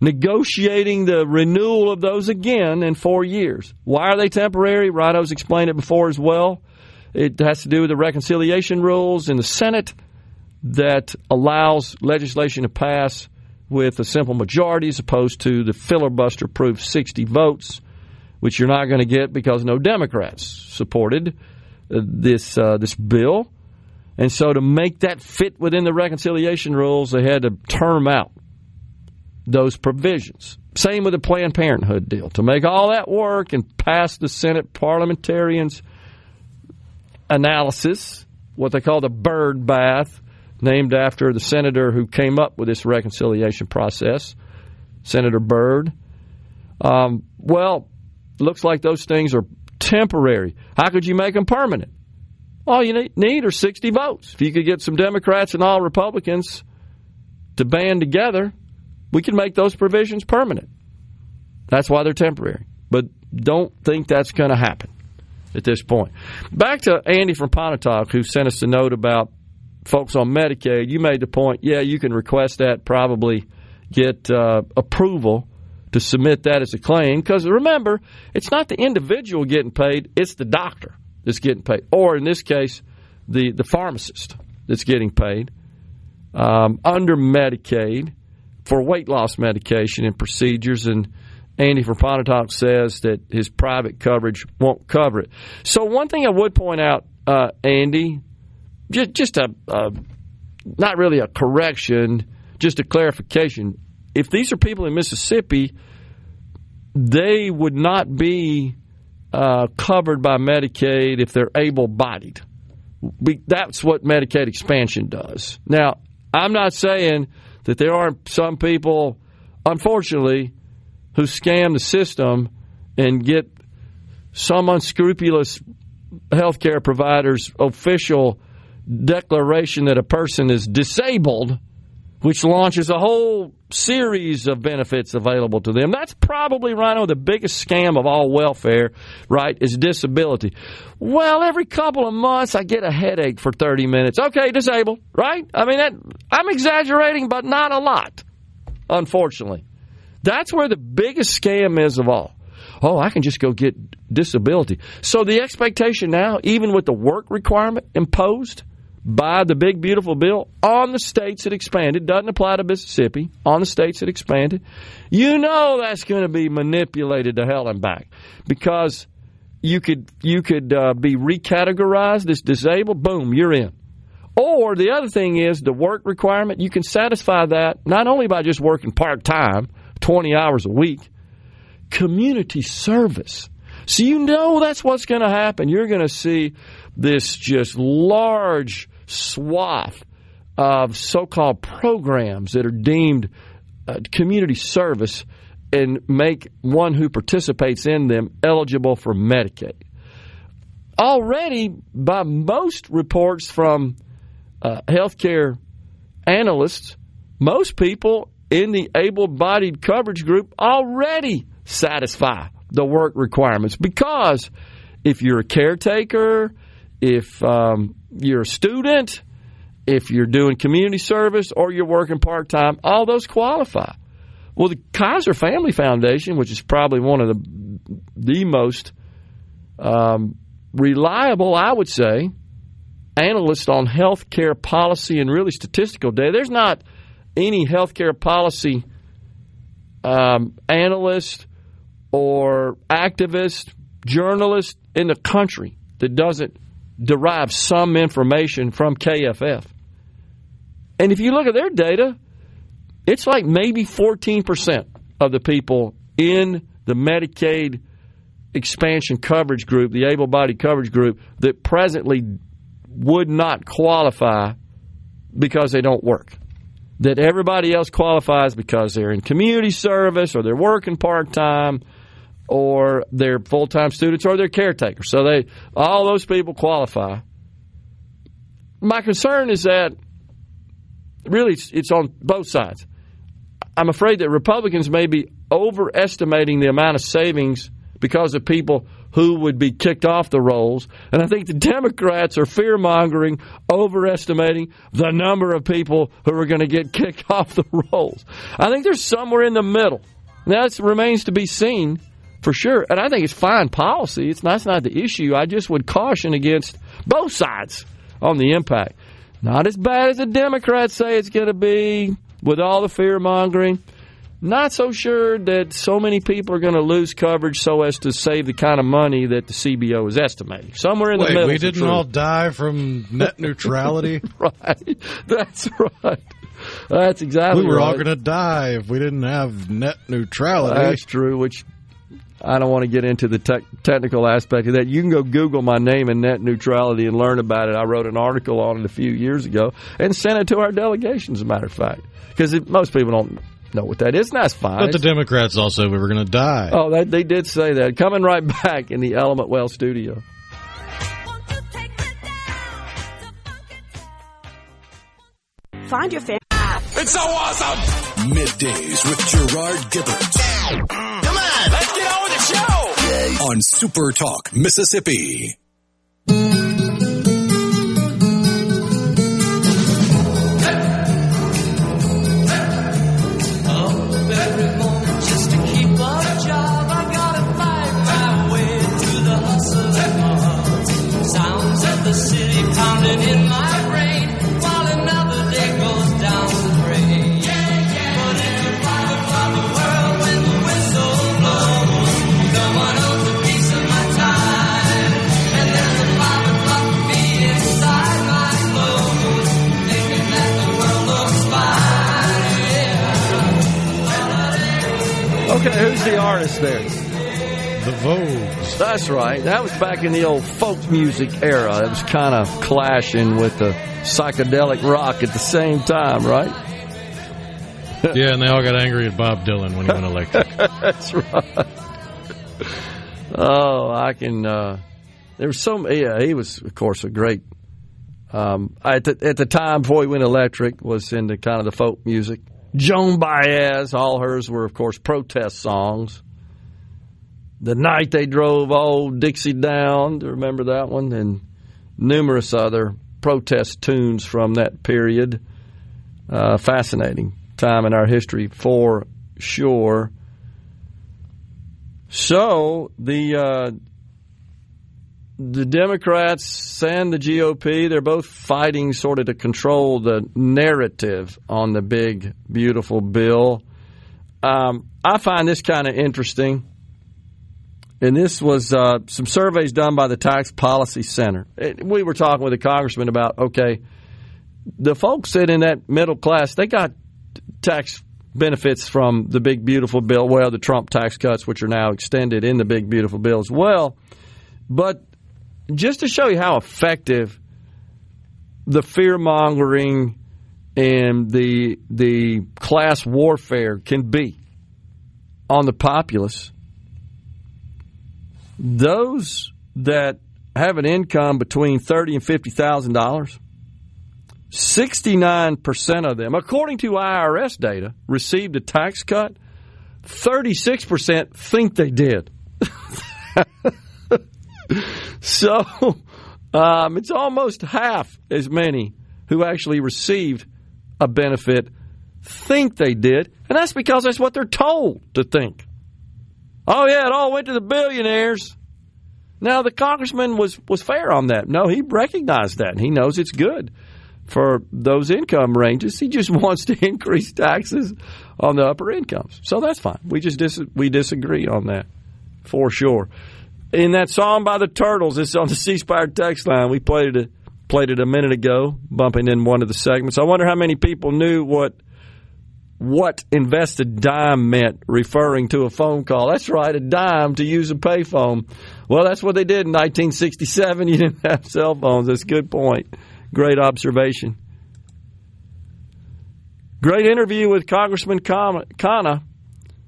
negotiating the renewal of those again in 4 years. Why are they temporary? Rado's explained it before as well. It has to do with the reconciliation rules in the Senate that allows legislation to pass with a simple majority as opposed to the filibuster-proof 60 votes, which you're not going to get because no Democrats supported this bill. And so to make that fit within the reconciliation rules, they had to term out those provisions. Same with the Planned Parenthood deal. To make all that work and pass the Senate parliamentarians' analysis, what they call the bird bath, named after the senator who came up with this reconciliation process, Senator Byrd. Well, looks like those things are temporary. How could you make them permanent? All you need are 60 votes. If you could get some Democrats and all Republicans to band together, we can make those provisions permanent. That's why they're temporary. But don't think that's going to happen at this point. Back to Andy from Pontotoc, who sent us a note about folks on Medicaid. You made the point, yeah, you can request that, probably get approval to submit that as a claim. Because remember, it's not the individual getting paid, it's the doctor that's getting paid. Or in this case, the pharmacist that's getting paid under Medicaid for weight loss medication and procedures. And Andy from Pontotoc says that his private coverage won't cover it. So one thing I would point out, Andy, just not really a correction, just a clarification. If these are people in Mississippi, they would not be covered by Medicaid if they're able-bodied. That's what Medicaid expansion does. Now, I'm not saying that there aren't some people, unfortunately, who scam the system and get some unscrupulous health care provider's official declaration that a person is disabled which launches a whole series of benefits available to them. That's probably, Rhino, the biggest scam of all welfare, right, is disability. Well, every couple of months I get a headache for 30 minutes. Okay, disabled, right? I mean, I'm exaggerating, but not a lot, unfortunately. That's where the biggest scam is of all. Oh, I can just go get disability. So the expectation now, even with the work requirement imposed by the big, beautiful bill on the states that expanded, doesn't apply to Mississippi, on the states that expanded, you know that's going to be manipulated to hell and back, because you could be recategorized as disabled, boom, you're in. Or the other thing is the work requirement, you can satisfy that not only by just working part-time, 20 hours a week, community service. So you know that's what's going to happen. You're going to see this just large swath of so-called programs that are deemed community service and make one who participates in them eligible for Medicaid. Already, by most reports from healthcare analysts, most people in the able-bodied coverage group already satisfy the work requirements, because if you're a caretaker, if you're a student, if you're doing community service, or you're working part-time, all those qualify. Well, the Kaiser Family Foundation, which is probably one of the most reliable, I would say, analysts on health care policy and really statistical data. There's not any health care policy analyst or activist, journalist in the country that doesn't derive some information from KFF. And if you look at their data, it's like maybe 14% of the people in the Medicaid expansion coverage group, the able-bodied coverage group, that presently would not qualify because they don't work. That everybody else qualifies because they're in community service, or they're working part-time, or they're full-time students, or they're caretakers. So all those people qualify. My concern is that really it's on both sides. I'm afraid that Republicans may be overestimating the amount of savings because of people who would be kicked off the rolls. And I think the Democrats are fear-mongering, overestimating the number of people who are going to get kicked off the rolls. I think there's somewhere in the middle. Now, it remains to be seen for sure. And I think it's fine policy. That's not the issue. I just would caution against both sides on the impact. Not as bad as the Democrats say it's going to be with all the fear-mongering. Not so sure that so many people are going to lose coverage so as to save the kind of money that the CBO is estimating. Somewhere in the middle. We didn't all die from net neutrality? Right. That's right. That's exactly right. We were all going to die if we didn't have net neutrality. That's true, which I don't want to get into the technical aspect of that. You can go Google my name and net neutrality and learn about it. I wrote an article on it a few years ago and sent it to our delegation, as a matter of fact, because most people don't know what that is, and that's fine. But the Democrats all said we were going to die. Oh, they did say that. Coming right back in the Element Well studio. Find your family. It's so awesome! Middays with Gerard Gibert. Come on, let's get on with the show! On SuperTalk, Mississippi. The city pounding in my brain while another day goes down the drain. But in the private of the world, when the whistle blows, no one owns a piece of my time. And there's a 5 o'clock beat inside my clothes, thinking that the world looks fine. Okay, who's the artist there? The Vogues. That's right. That was back in the old folk music era. It was kind of clashing with the psychedelic rock at the same time, right? Yeah, and they all got angry at Bob Dylan when he went electric. That's right. Oh, I can... there was he was, of course, a great At the time, before he went electric, was into kind of the folk music. Joan Baez, all hers were, of course, protest songs. The Night They Drove Old Dixie Down, do you remember that one? And numerous other protest tunes from that period. Fascinating time in our history, for sure. So the Democrats and the GOP, they're both fighting sort of to control the narrative on the big, beautiful bill. I find this kind of interesting. And this was some surveys done by the Tax Policy Center. We were talking with a congressman about, okay, the folks that in that middle class, they got tax benefits from the big, beautiful bill. Well, the Trump tax cuts, which are now extended in the big, beautiful bill as well. But just to show you how effective the fear-mongering and the class warfare can be on the populace, those that have an income between $30,000 and $50,000, 69% of them, according to IRS data, received a tax cut. 36% think they did. So it's almost half as many who actually received a benefit think they did, and that's because that's what they're told to think. Oh, yeah, it all went to the billionaires. Now, the congressman was fair on that. No, he recognized that, and he knows it's good for those income ranges. He just wants to increase taxes on the upper incomes. So that's fine. We disagree on that, for sure. In that song by the Turtles, it's on the C Spire text line. We played it a minute ago, bumping in one of the segments. I wonder how many people knew what invested dime meant, referring to a phone call. That's right, a dime to use a payphone. Well, that's what they did in 1967. You didn't have cell phones. That's a good point. Great observation. Great interview with Congressman Khanna,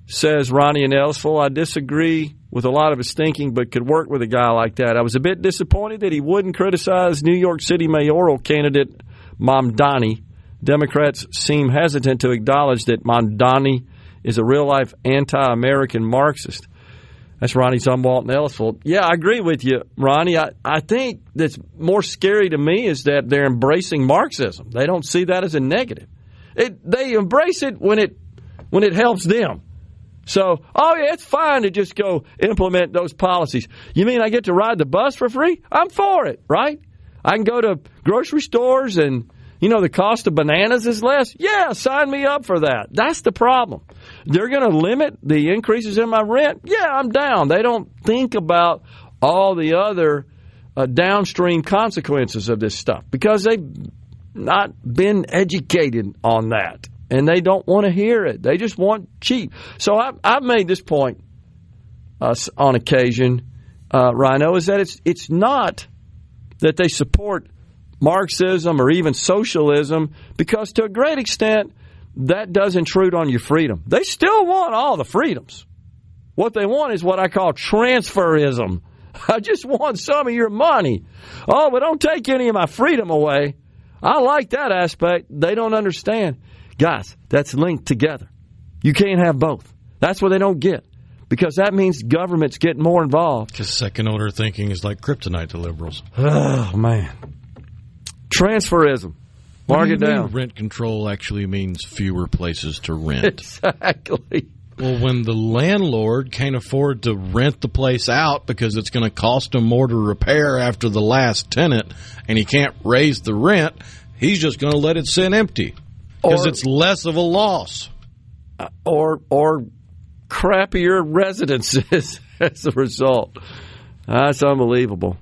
says Ronnie in Ellisville. I disagree with a lot of his thinking, but could work with a guy like that. I was a bit disappointed that he wouldn't criticize New York City mayoral candidate Mamdani. Democrats seem hesitant to acknowledge that Mamdani is a real-life anti-American Marxist. That's Ronnie Zumwalt in Ellisville. Yeah, I agree with you, Ronnie. I think that's more scary to me is that they're embracing Marxism. They don't see that as a negative. They embrace it when it helps them. So, oh, yeah, it's fine to just go implement those policies. You mean I get to ride the bus for free? I'm for it, right? I can go to grocery stores and, the cost of bananas is less. Yeah, sign me up for that. That's the problem. They're going to limit the increases in my rent. Yeah, I'm down. They don't think about all the other downstream consequences of this stuff because they've not been educated on that. And they don't want to hear it. They just want cheap. So I've made this point on occasion, Rhino, is that it's not that they support Marxism or even socialism, because to a great extent, that does intrude on your freedom. They still want all the freedoms. What they want is what I call transferism. I just want some of your money. Oh, but don't take any of my freedom away. I like that aspect. They don't understand. Guys, that's linked together. You can't have both. That's what they don't get, because that means government's getting more involved. Because second-order thinking is like kryptonite to liberals. Oh, man. Transferism. Mark it down. Rent control actually means fewer places to rent. Exactly. Well, when the landlord can't afford to rent the place out because it's going to cost him more to repair after the last tenant, and he can't raise the rent, he's just going to let it sit empty. Because it's less of a loss. Or crappier residences as a result. That's unbelievable.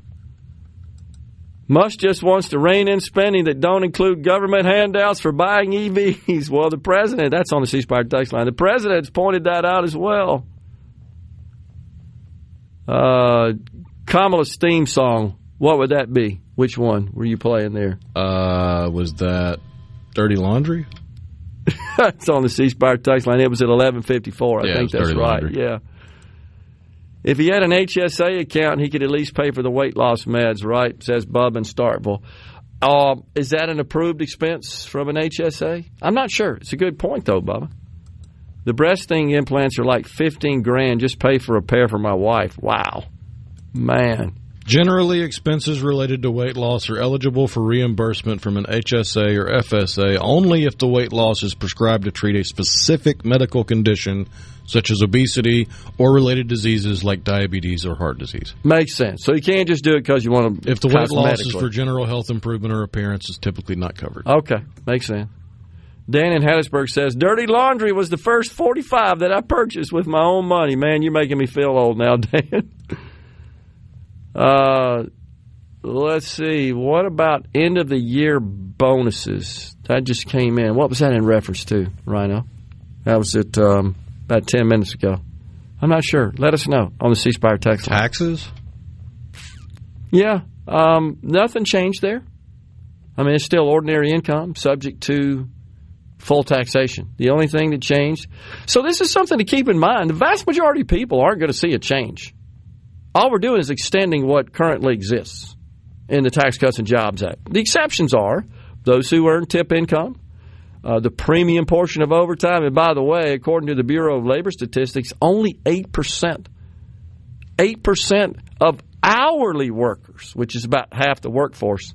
Musk just wants to rein in spending that don't include government handouts for buying EVs. Well, the president, that's on the C Spire text line, the president's pointed that out as well. Kamala's theme song, what would that be? Which one were you playing there? Was that Dirty Laundry? It's on the C Spire text line. It was at 11:54. I think that's right. Laundry. Yeah. If he had an HSA account, he could at least pay for the weight loss meds, right? Says Bub in Starkville. Is that an approved expense from an HSA? I'm not sure. It's a good point, though, Bubba. The breast thing implants are like $15,000. Just pay for a pair for my wife. Wow. Man. Generally, expenses related to weight loss are eligible for reimbursement from an HSA or FSA only if the weight loss is prescribed to treat a specific medical condition, such as obesity or related diseases like diabetes or heart disease. Makes sense. So you can't just do it because you want to. If the weight loss is for general health improvement or appearance, it's typically not covered. Okay. Makes sense. Dan in Hattiesburg says, dirty laundry was the first 45 that I purchased with my own money. Man, you're making me feel old now, Dan. Let's see. What about end-of-the-year bonuses? That just came in. What was that in reference to, Rhino? That was at about 10 minutes ago. I'm not sure. Let us know on the C Spire text line. Taxes? Yeah. Nothing changed there. I mean, it's still ordinary income subject to full taxation. The only thing that changed. So this is something to keep in mind. The vast majority of people aren't going to see a change. All we're doing is extending what currently exists in the Tax Cuts and Jobs Act. The exceptions are those who earn tip income, the premium portion of overtime, and by the way, according to the Bureau of Labor Statistics, only 8% of hourly workers, which is about half the workforce,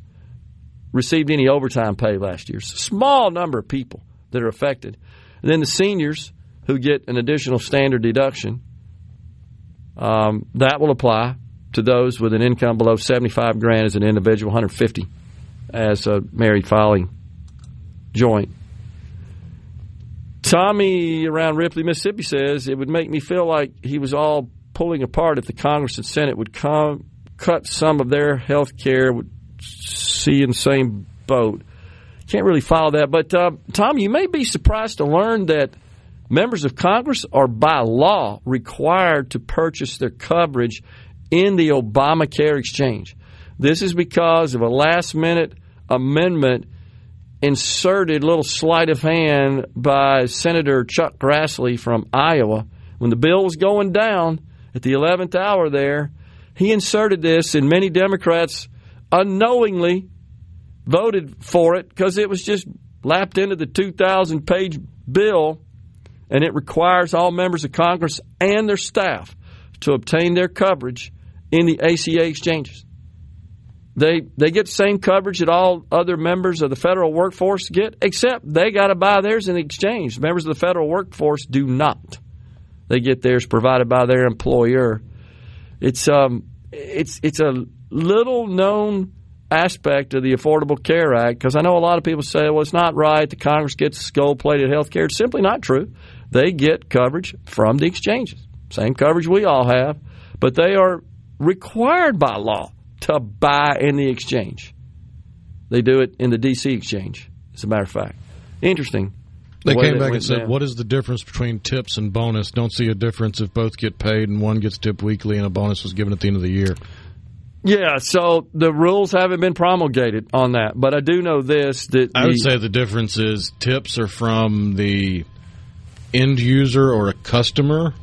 received any overtime pay last year. It's a small number of people that are affected. And then the seniors who get an additional standard deduction, that will apply to those with an income below $75,000 as an individual, $150,000 as a married filing joint. Tommy around Ripley, Mississippi says it would make me feel like he was all pulling apart if the Congress and Senate would cut some of their health care, would see in the same boat. Can't really follow that. But, Tom, you may be surprised to learn that members of Congress are by law required to purchase their coverage in the Obamacare exchange. This is because of a last-minute amendment inserted, little sleight of hand by Senator Chuck Grassley from Iowa. When the bill was going down at the 11th hour there, he inserted this, and many Democrats unknowingly voted for it because it was just lapped into the 2,000-page bill, and it requires all members of Congress and their staff to obtain their coverage in the ACA exchanges. They get the same coverage that all other members of the federal workforce get, except they got to buy theirs in the exchange. Members of the federal workforce do not. They get theirs provided by their employer. It's a little-known aspect of the Affordable Care Act, because I know a lot of people say, well, it's not right, the Congress gets gold-plated health care. It's simply not true. They get coverage from the exchanges, same coverage we all have, but they are required by law to buy in the exchange. They do it in the D.C. exchange, as a matter of fact. Interesting. They came back and said, what is the difference between tips and bonus? Don't see a difference if both get paid and one gets tipped weekly and a bonus was given at the end of the year. Yeah, so the rules haven't been promulgated on that, but I do know this. I would say the difference is tips are from the end user or a customer,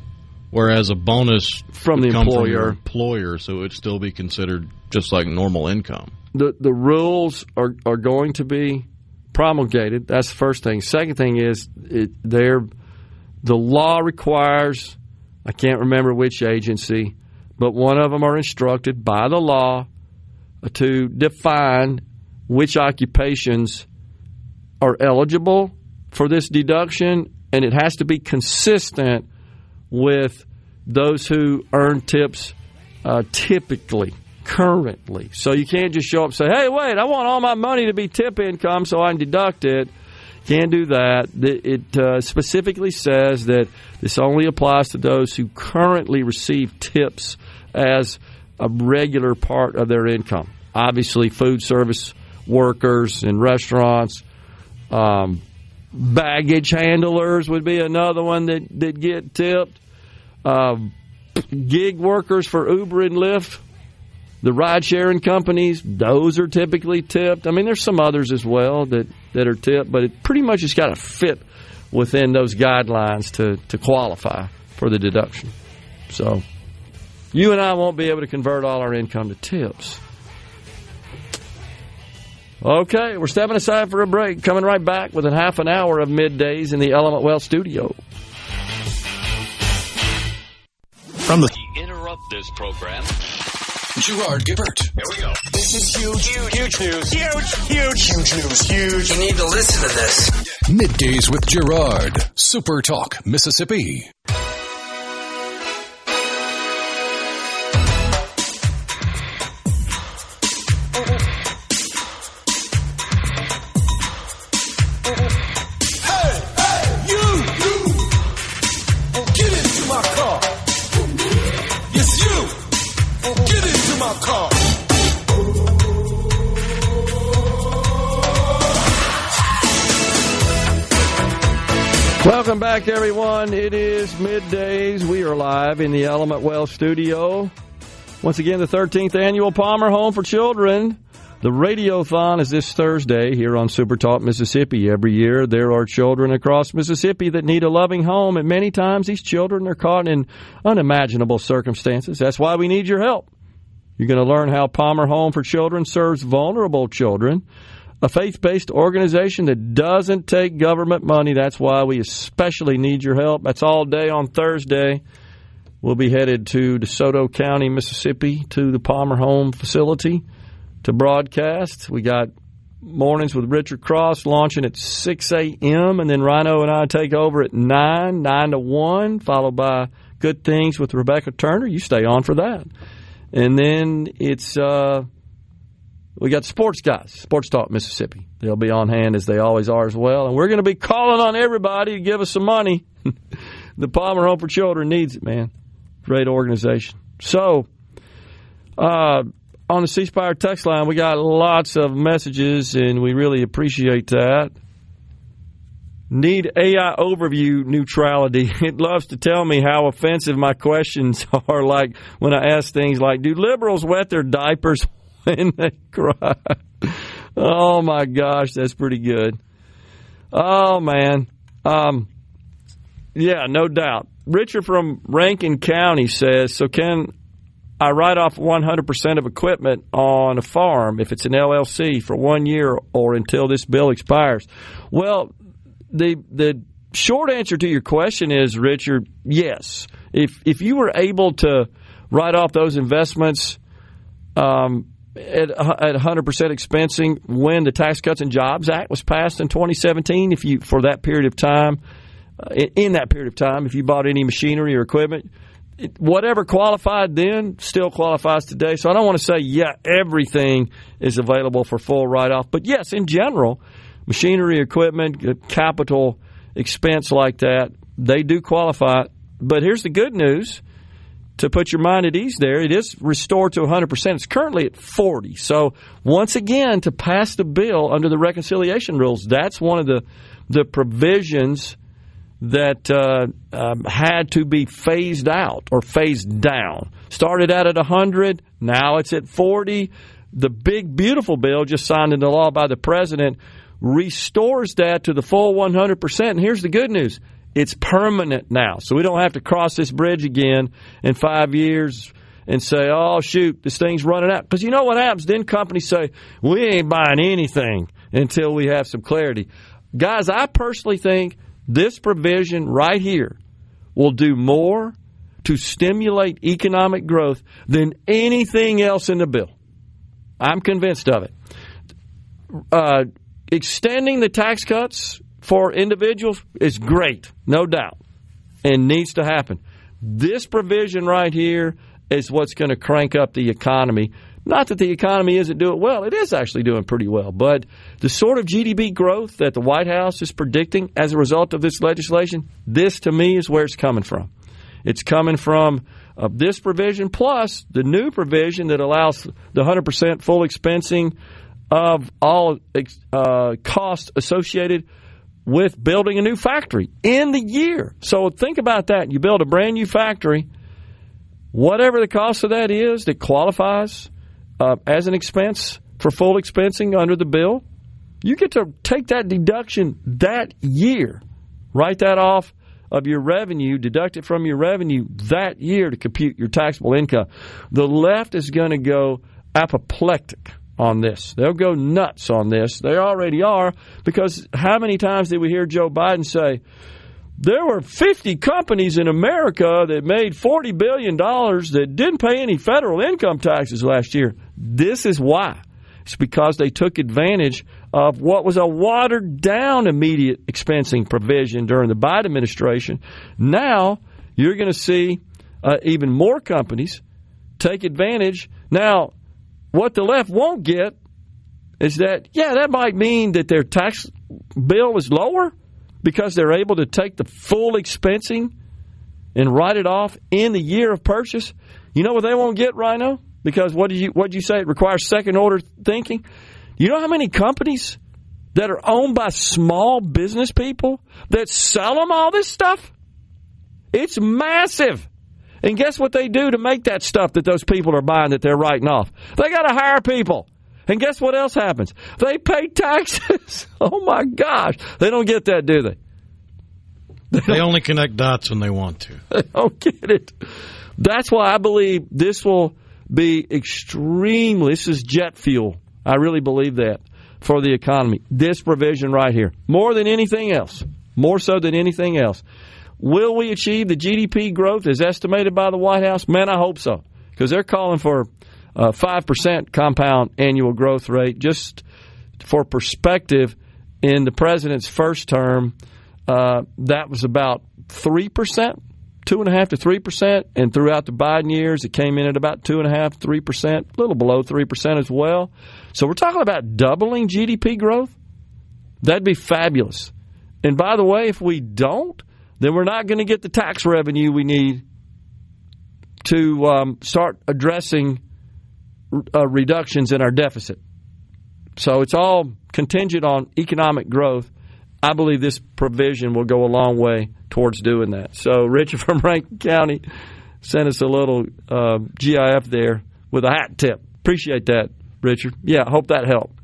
whereas a bonus from the employer, so it would still be considered just like normal income. The rules are going to be promulgated. That's the first thing. Second thing is the law requires, I can't remember which agency, but one of them are instructed by the law to define which occupations are eligible for this deduction, and it has to be consistent with those who earn tips currently. So you can't just show up and say, hey, wait, I want all my money to be tip income so I can deduct it. Can't do that. It specifically says that this only applies to those who currently receive tips as a regular part of their income. Obviously, food service workers in restaurants, baggage handlers would be another one that get tipped. Gig workers for Uber and Lyft, the ride-sharing companies, those are typically tipped. I mean, there's some others as well that are tipped, but it pretty much has got to fit within those guidelines to qualify for the deduction. So you and I won't be able to convert all our income to tips. Okay, we're stepping aside for a break. Coming right back with a half an hour of Middays in the Element Wealth studio. From the interrupt this program. Gerard Gibert. Here we go. This is huge news. Huge news. Huge. You need to listen to this. Middays with Gerard. SuperTalk, Mississippi. Welcome back, everyone. It is Middays. We are live in the Element Wealth studio. Once again, the 13th annual Palmer Home for Children. The Radiothon is this Thursday here on SuperTalk, Mississippi. Every year, there are children across Mississippi that need a loving home, and many times these children are caught in unimaginable circumstances. That's why we need your help. You're going to learn how Palmer Home for Children serves vulnerable children, a faith-based organization that doesn't take government money. That's why we especially need your help. That's all day on Thursday. We'll be headed to DeSoto County, Mississippi, to the Palmer Home facility to broadcast. We got mornings with Richard Cross launching at 6 a.m., and then Rhino and I take over at 9 to 1, followed by Good Things with Rebecca Turner. You stay on for that. And then it's we got sports guys, Sports Talk Mississippi. They'll be on hand as they always are as well. And we're going to be calling on everybody to give us some money. The Palmer Home for Children needs it, man. Great organization. So, on the C Spire text line, we got lots of messages, and we really appreciate that. Need AI overview neutrality. It loves to tell me how offensive my questions are, like when I ask things like, do liberals wet their diapers when they cry? Oh, my gosh, that's pretty good. Oh, man. Yeah, no doubt. Richard from Rankin County says, so can I write off 100% of equipment on a farm if it's an LLC for 1 year or until this bill expires? Well, the short answer to your question is, Richard, yes. If you were able to write off those investments at 100% expensing when the Tax Cuts and Jobs Act was passed in 2017, if you for that period of time, in that period of time, if you bought any machinery or equipment, whatever qualified then still qualifies today. So I don't want to say, yeah, everything is available for full write-off. But yes, in general, machinery, equipment, capital expense like that, they do qualify. But here's the good news. To put your mind at ease there, it is restored to 100%. It's currently at 40%. So once again, to pass the bill under the reconciliation rules, that's one of the provisions that had to be phased out or phased down. Started out at 100, now it's at 40. The big, beautiful bill just signed into law by the president restores that to the full 100%. And here's the good news. It's permanent now. So we don't have to cross this bridge again in 5 years and say, oh, shoot, this thing's running out. Because you know what happens? Then companies say, we ain't buying anything until we have some clarity. Guys, I personally think this provision right here will do more to stimulate economic growth than anything else in the bill. I'm convinced of it. Extending the tax cuts for individuals is great, no doubt, and needs to happen. This provision right here is what's going to crank up the economy. Not that the economy isn't doing well. It is actually doing pretty well. But the sort of GDP growth that the White House is predicting as a result of this legislation, this to me is where it's coming from. It's coming from this provision plus the new provision that allows the 100% full expensing of all costs associated with building a new factory in the year. So think about that. You build a brand new factory, whatever the cost of that is that qualifies as an expense for full expensing under the bill, you get to take that deduction that year, write that off of your revenue, deduct it from your revenue that year to compute your taxable income. The left is going to go apoplectic on this. They'll go nuts on this. They already are, because how many times did we hear Joe Biden say, there were 50 companies in America that made $40 billion that didn't pay any federal income taxes last year? This is why. It's because they took advantage of what was a watered-down immediate expensing provision during the Biden administration. Now you're going to see even more companies take advantage. Now, what the left won't get is that, that might mean that their tax bill is lower because they're able to take the full expensing and write it off in the year of purchase. You know what they won't get, Rhino? Because what did you say? It requires second-order thinking. You know how many companies that are owned by small business people that sell them all this stuff? It's massive. And guess what they do to make that stuff that those people are buying that they're writing off? They got to hire people. And guess what else happens? They pay taxes. Oh, my gosh. They don't get that, do they? They only connect dots when they want to. They don't get it. That's why I believe this will be this is jet fuel. I really believe that for the economy. This provision right here. More than anything else. More so than anything else. Will we achieve the GDP growth as estimated by the White House? Man, I hope so. Because they're calling for 5% compound annual growth rate. Just for perspective, in the president's first term, that was about 3%, 2.5% to 3%. And throughout the Biden years, it came in at about 2.5%, 3%, a little below 3% as well. So we're talking about doubling GDP growth. That'd be fabulous. And by the way, if we don't, then we're not going to get the tax revenue we need to start addressing reductions in our deficit. So it's all contingent on economic growth. I believe this provision will go a long way towards doing that. So Richard from Rankin County sent us a little GIF there with a hat tip. Appreciate that, Richard. Yeah, hope that helped.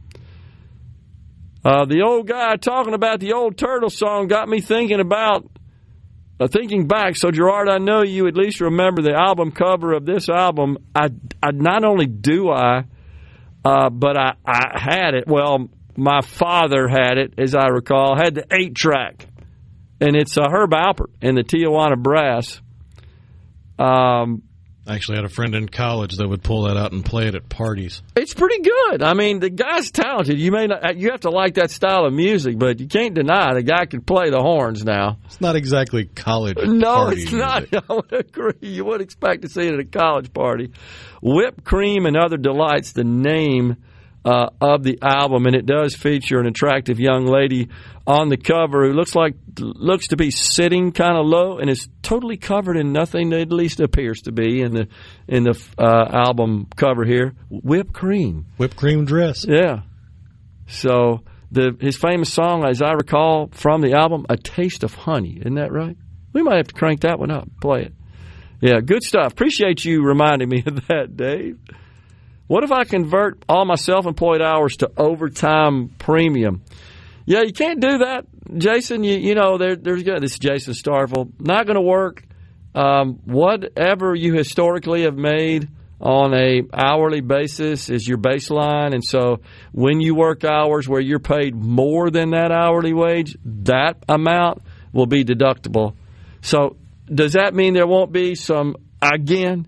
The old guy talking about the old Turtle song got me thinking back. So, Gerard, I know you at least remember the album cover of this album. I not only do but I had it. Well, my father had it, as I recall, had the 8-track. And it's Herb Alpert and the Tijuana Brass. I actually had a friend in college that would pull that out and play it at parties. It's pretty good. I mean, the guy's talented. You have to like that style of music, but you can't deny the guy could play the horns now. It's not exactly college party. No, it's not. I would agree. You would expect to see it at a college party. Whipped Cream and Other Delights, the name of the album, and it does feature an attractive young lady on the cover who looks to be sitting kind of low and is totally covered in nothing, at least appears to be in the album cover here. Whipped cream dress. Yeah. So his famous song, as I recall from the album, "A Taste of Honey." Isn't that right? We might have to crank that one up, play it. Yeah, good stuff. Appreciate you reminding me of that, Dave. What if I convert all my self-employed hours to overtime premium? Yeah, you can't do that, Jason. You know, there's this is Jason Starvel. Not going to work. Whatever you historically have made on a hourly basis is your baseline, and so when you work hours where you're paid more than that hourly wage, that amount will be deductible. So does that mean there won't be some, again,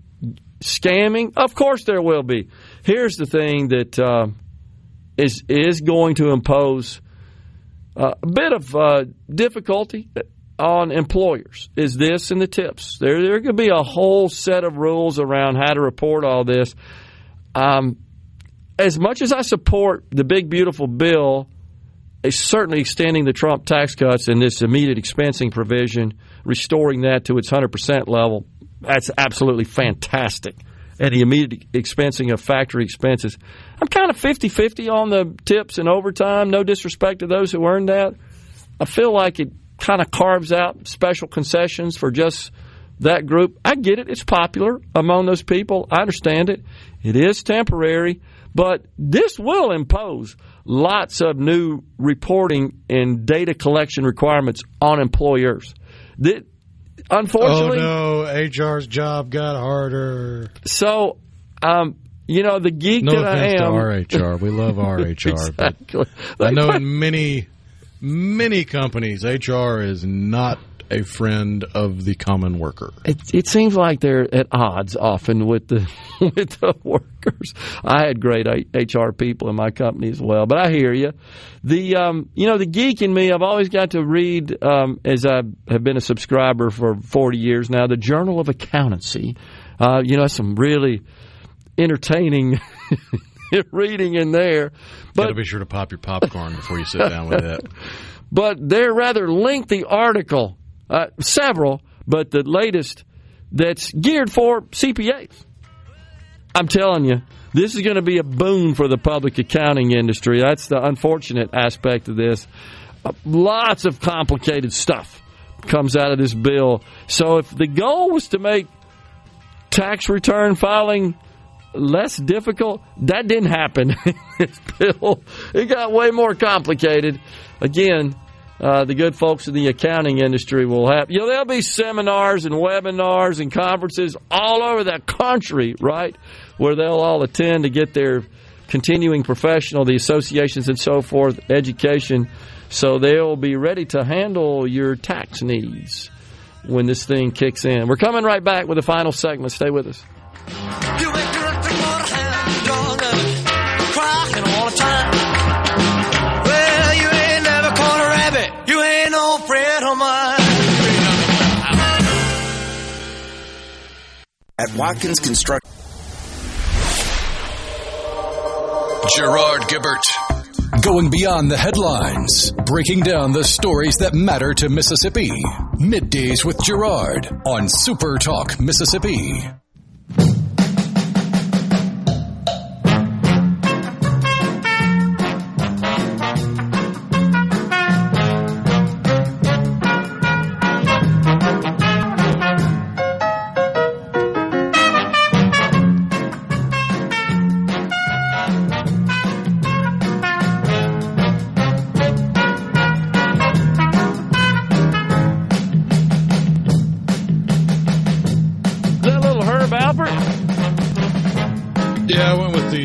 scamming? Of course there will be. Here's the thing that is going to impose a bit of difficulty on employers is this and the tips. There could be a whole set of rules around how to report all this. As much as I support the big, beautiful bill, certainly extending the Trump tax cuts and this immediate expensing provision, restoring that to its 100% level, that's absolutely fantastic. And the immediate expensing of factory expenses. I'm kind of 50-50 on the tips and overtime. No disrespect to those who earned that. I feel like it kind of carves out special concessions for just that group. I get it. It's popular among those people. I understand it. It is temporary. But this will impose lots of new reporting and data collection requirements on employers. Unfortunately, oh no, HR's job got harder. So, the geek no that I am. No offense to RHR. We love RHR. Exactly. But I know in many companies, HR is not a friend of the common worker. It seems like they're at odds often with the workers. I had great HR people in my company as well, but I hear you. The geek in me, I've always got to read, as I have been a subscriber for 40 years now, the Journal of Accountancy. Some really entertaining reading in there. But gotta be sure to pop your popcorn before you sit down with it. But they're rather lengthy article. Several, but the latest that's geared for CPAs. I'm telling you, this is going to be a boon for the public accounting industry. That's the unfortunate aspect of this. Lots of complicated stuff comes out of this bill. So if the goal was to make tax return filing less difficult, that didn't happen in this bill. It got way more complicated. Again, the good folks in the accounting industry will have, there'll be seminars and webinars and conferences all over the country, right, where they'll all attend to get their continuing professional, the associations and so forth, education, so they'll be ready to handle your tax needs when this thing kicks in. We're coming right back with the final segment. Stay with us. At Watkins Construction. Gerard Gibert. Going beyond the headlines. Breaking down the stories that matter to Mississippi. Middays with Gerard on SuperTalk Mississippi.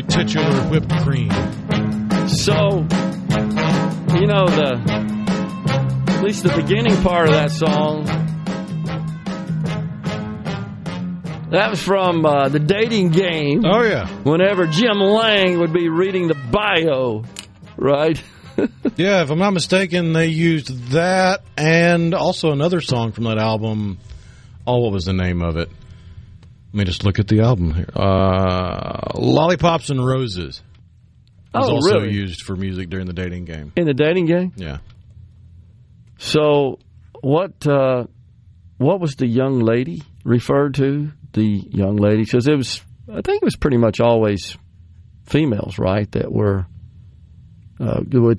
Titular whipped cream. So, at least the beginning part of that song, that was from The Dating Game. Oh, yeah. Whenever Jim Lang would be reading the bio, right? Yeah, if I'm not mistaken, they used that and also another song from that album. Oh, what was the name of it? Let me just look at the album here. Lollipops and Roses was also used for music during The Dating Game. In The Dating Game? Yeah. So what was the young lady referred to? The young lady? Because I think it was pretty much always females, right, that would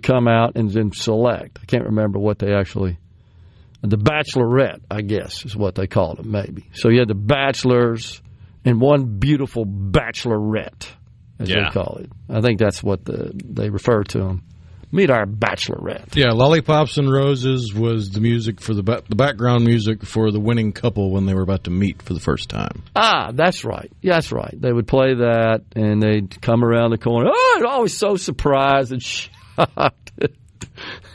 come out and then select. I can't remember what they actually... The Bachelorette, I guess, is what they called them, maybe. So you had the bachelors and one beautiful bachelorette, as they call it. I think that's what they refer to them. Meet our bachelorette. Yeah, Lollipops and Roses was the music for the background music for the winning couple when they were about to meet for the first time. Ah, that's right. Yeah, that's right. They would play that, and they'd come around the corner. Oh, and always so surprised and shocked.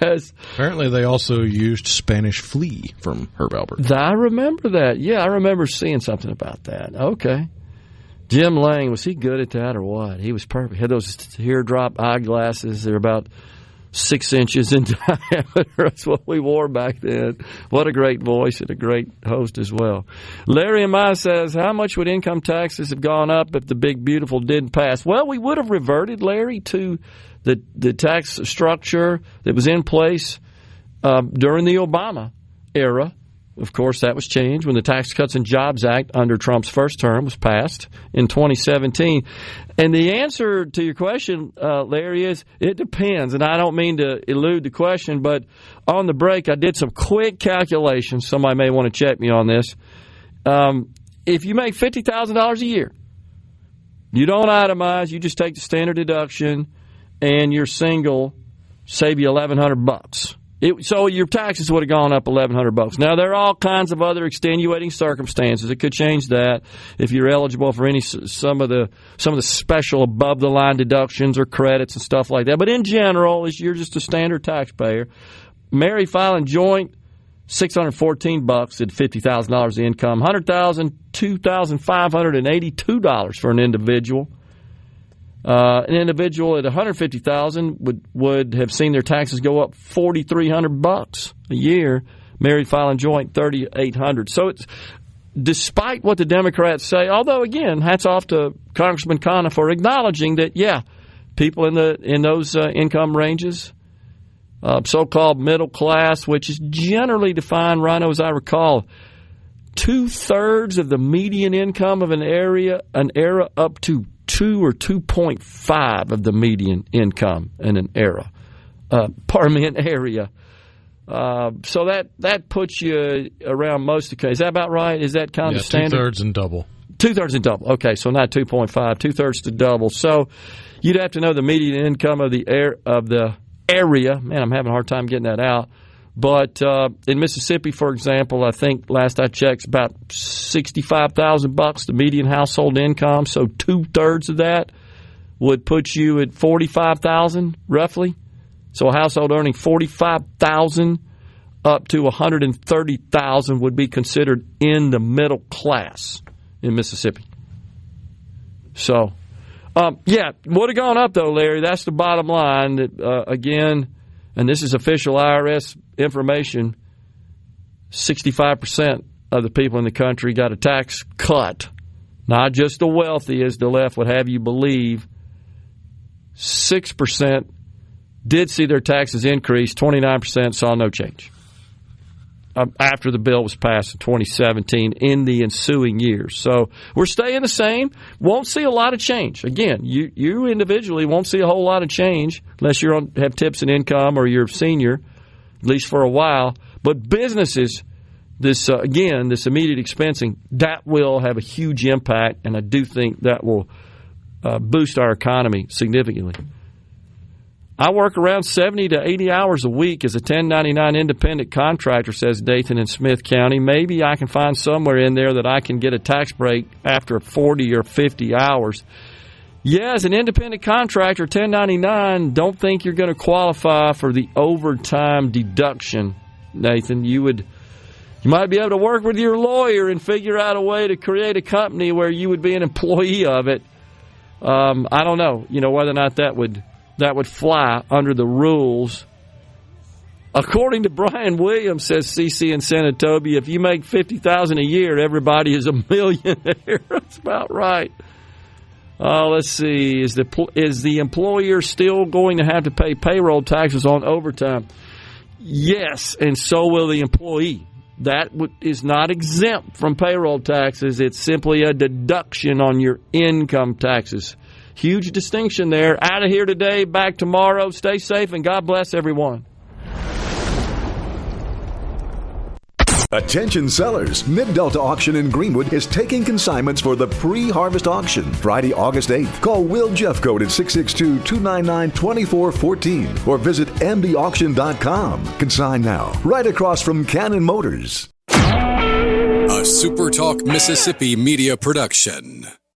Apparently, they also used Spanish Flea from Herb Alpert. I remember that. Yeah, I remember seeing something about that. Okay. Jim Lang, was he good at that or what? He was perfect. He had those teardrop eyeglasses. They're about 6 inches in diameter. That's what we wore back then. What a great voice and a great host as well. Larry Amaya says, how much would income taxes have gone up if the big beautiful didn't pass? Well, we would have reverted, Larry, to the tax structure that was in place during the Obama era. Of course, that was changed when the Tax Cuts and Jobs Act under Trump's first term was passed in 2017. And the answer to your question, Larry, is it depends. And I don't mean to elude the question, but on the break, I did some quick calculations. Somebody may want to check me on this. If you make $50,000 a year, you don't itemize, you just take the standard deduction, and you're single, save you $1,100 So your taxes would have gone up $1,100. Now, there are all kinds of other extenuating circumstances that could change that if you're eligible for some of the special above the line deductions or credits and stuff like that. But in general, as you're just a standard taxpayer, married filing joint, $614 at $50,000 income, $100,000, $2,582 for an individual. An individual at $150,000 would have seen their taxes go up $4,300 a year. Married filing joint $3,800. So it's, despite what the Democrats say, although again, hats off to Congressman Khanna for acknowledging that, people in those income ranges, so-called middle class, which is generally defined, Rhino, as I recall, 2/3 of the median income of an era up to 2 or 2.5 of the median income in an era. An area. So that puts you around most of the case. Is that about right? Is that kind of standard? 2/3 and double. 2/3 and double. Okay, so not 2.5, 2/3 to double. So you'd have to know the median income of the area. Man, I'm having a hard time getting that out. But in Mississippi, for example, I think last I checked, about $65,000 the median household income. So 2/3 of that would put you at $45,000 roughly. So a household earning $45,000 up to $130,000 would be considered in the middle class in Mississippi. So, would have gone up though, Larry. That's the bottom line. That again. And this is official IRS information, 65% of the people in the country got a tax cut. Not just the wealthy, as the left would have you believe. 6% did see their taxes increase. 29% saw no change after the bill was passed in 2017 in the ensuing years. So we're staying the same. Won't see a lot of change. Again, you individually won't see a whole lot of change unless you have tips and income or you're a senior, at least for a while. But businesses, this immediate expensing, that will have a huge impact, and I do think that will boost our economy significantly. I work around 70 to 80 hours a week as a 1099 independent contractor, says Dathan in Smith County. Maybe I can find somewhere in there that I can get a tax break after 40 or 50 hours. Yeah, as an independent contractor, 1099, don't think you're going to qualify for the overtime deduction, Nathan. You might be able to work with your lawyer and figure out a way to create a company where you would be an employee of it. I don't know, whether or not that would fly under the rules. According to Brian Williams, says CC in Senatobia, if you make $50,000 a year, everybody is a millionaire. That's about right. Let's see. Is the employer still going to have to pay payroll taxes on overtime? Yes, and so will the employee. That is not exempt from payroll taxes. It's simply a deduction on your income taxes. Huge distinction there. Out of here today, back tomorrow. Stay safe, and God bless everyone. Attention sellers, Mid-Delta Auction in Greenwood is taking consignments for the pre-harvest auction, Friday, August 8th. Call Will Jeffcoat at 662-299-2414 or visit mbauction.com. Consign now, right across from Cannon Motors. A SuperTalk Mississippi media production.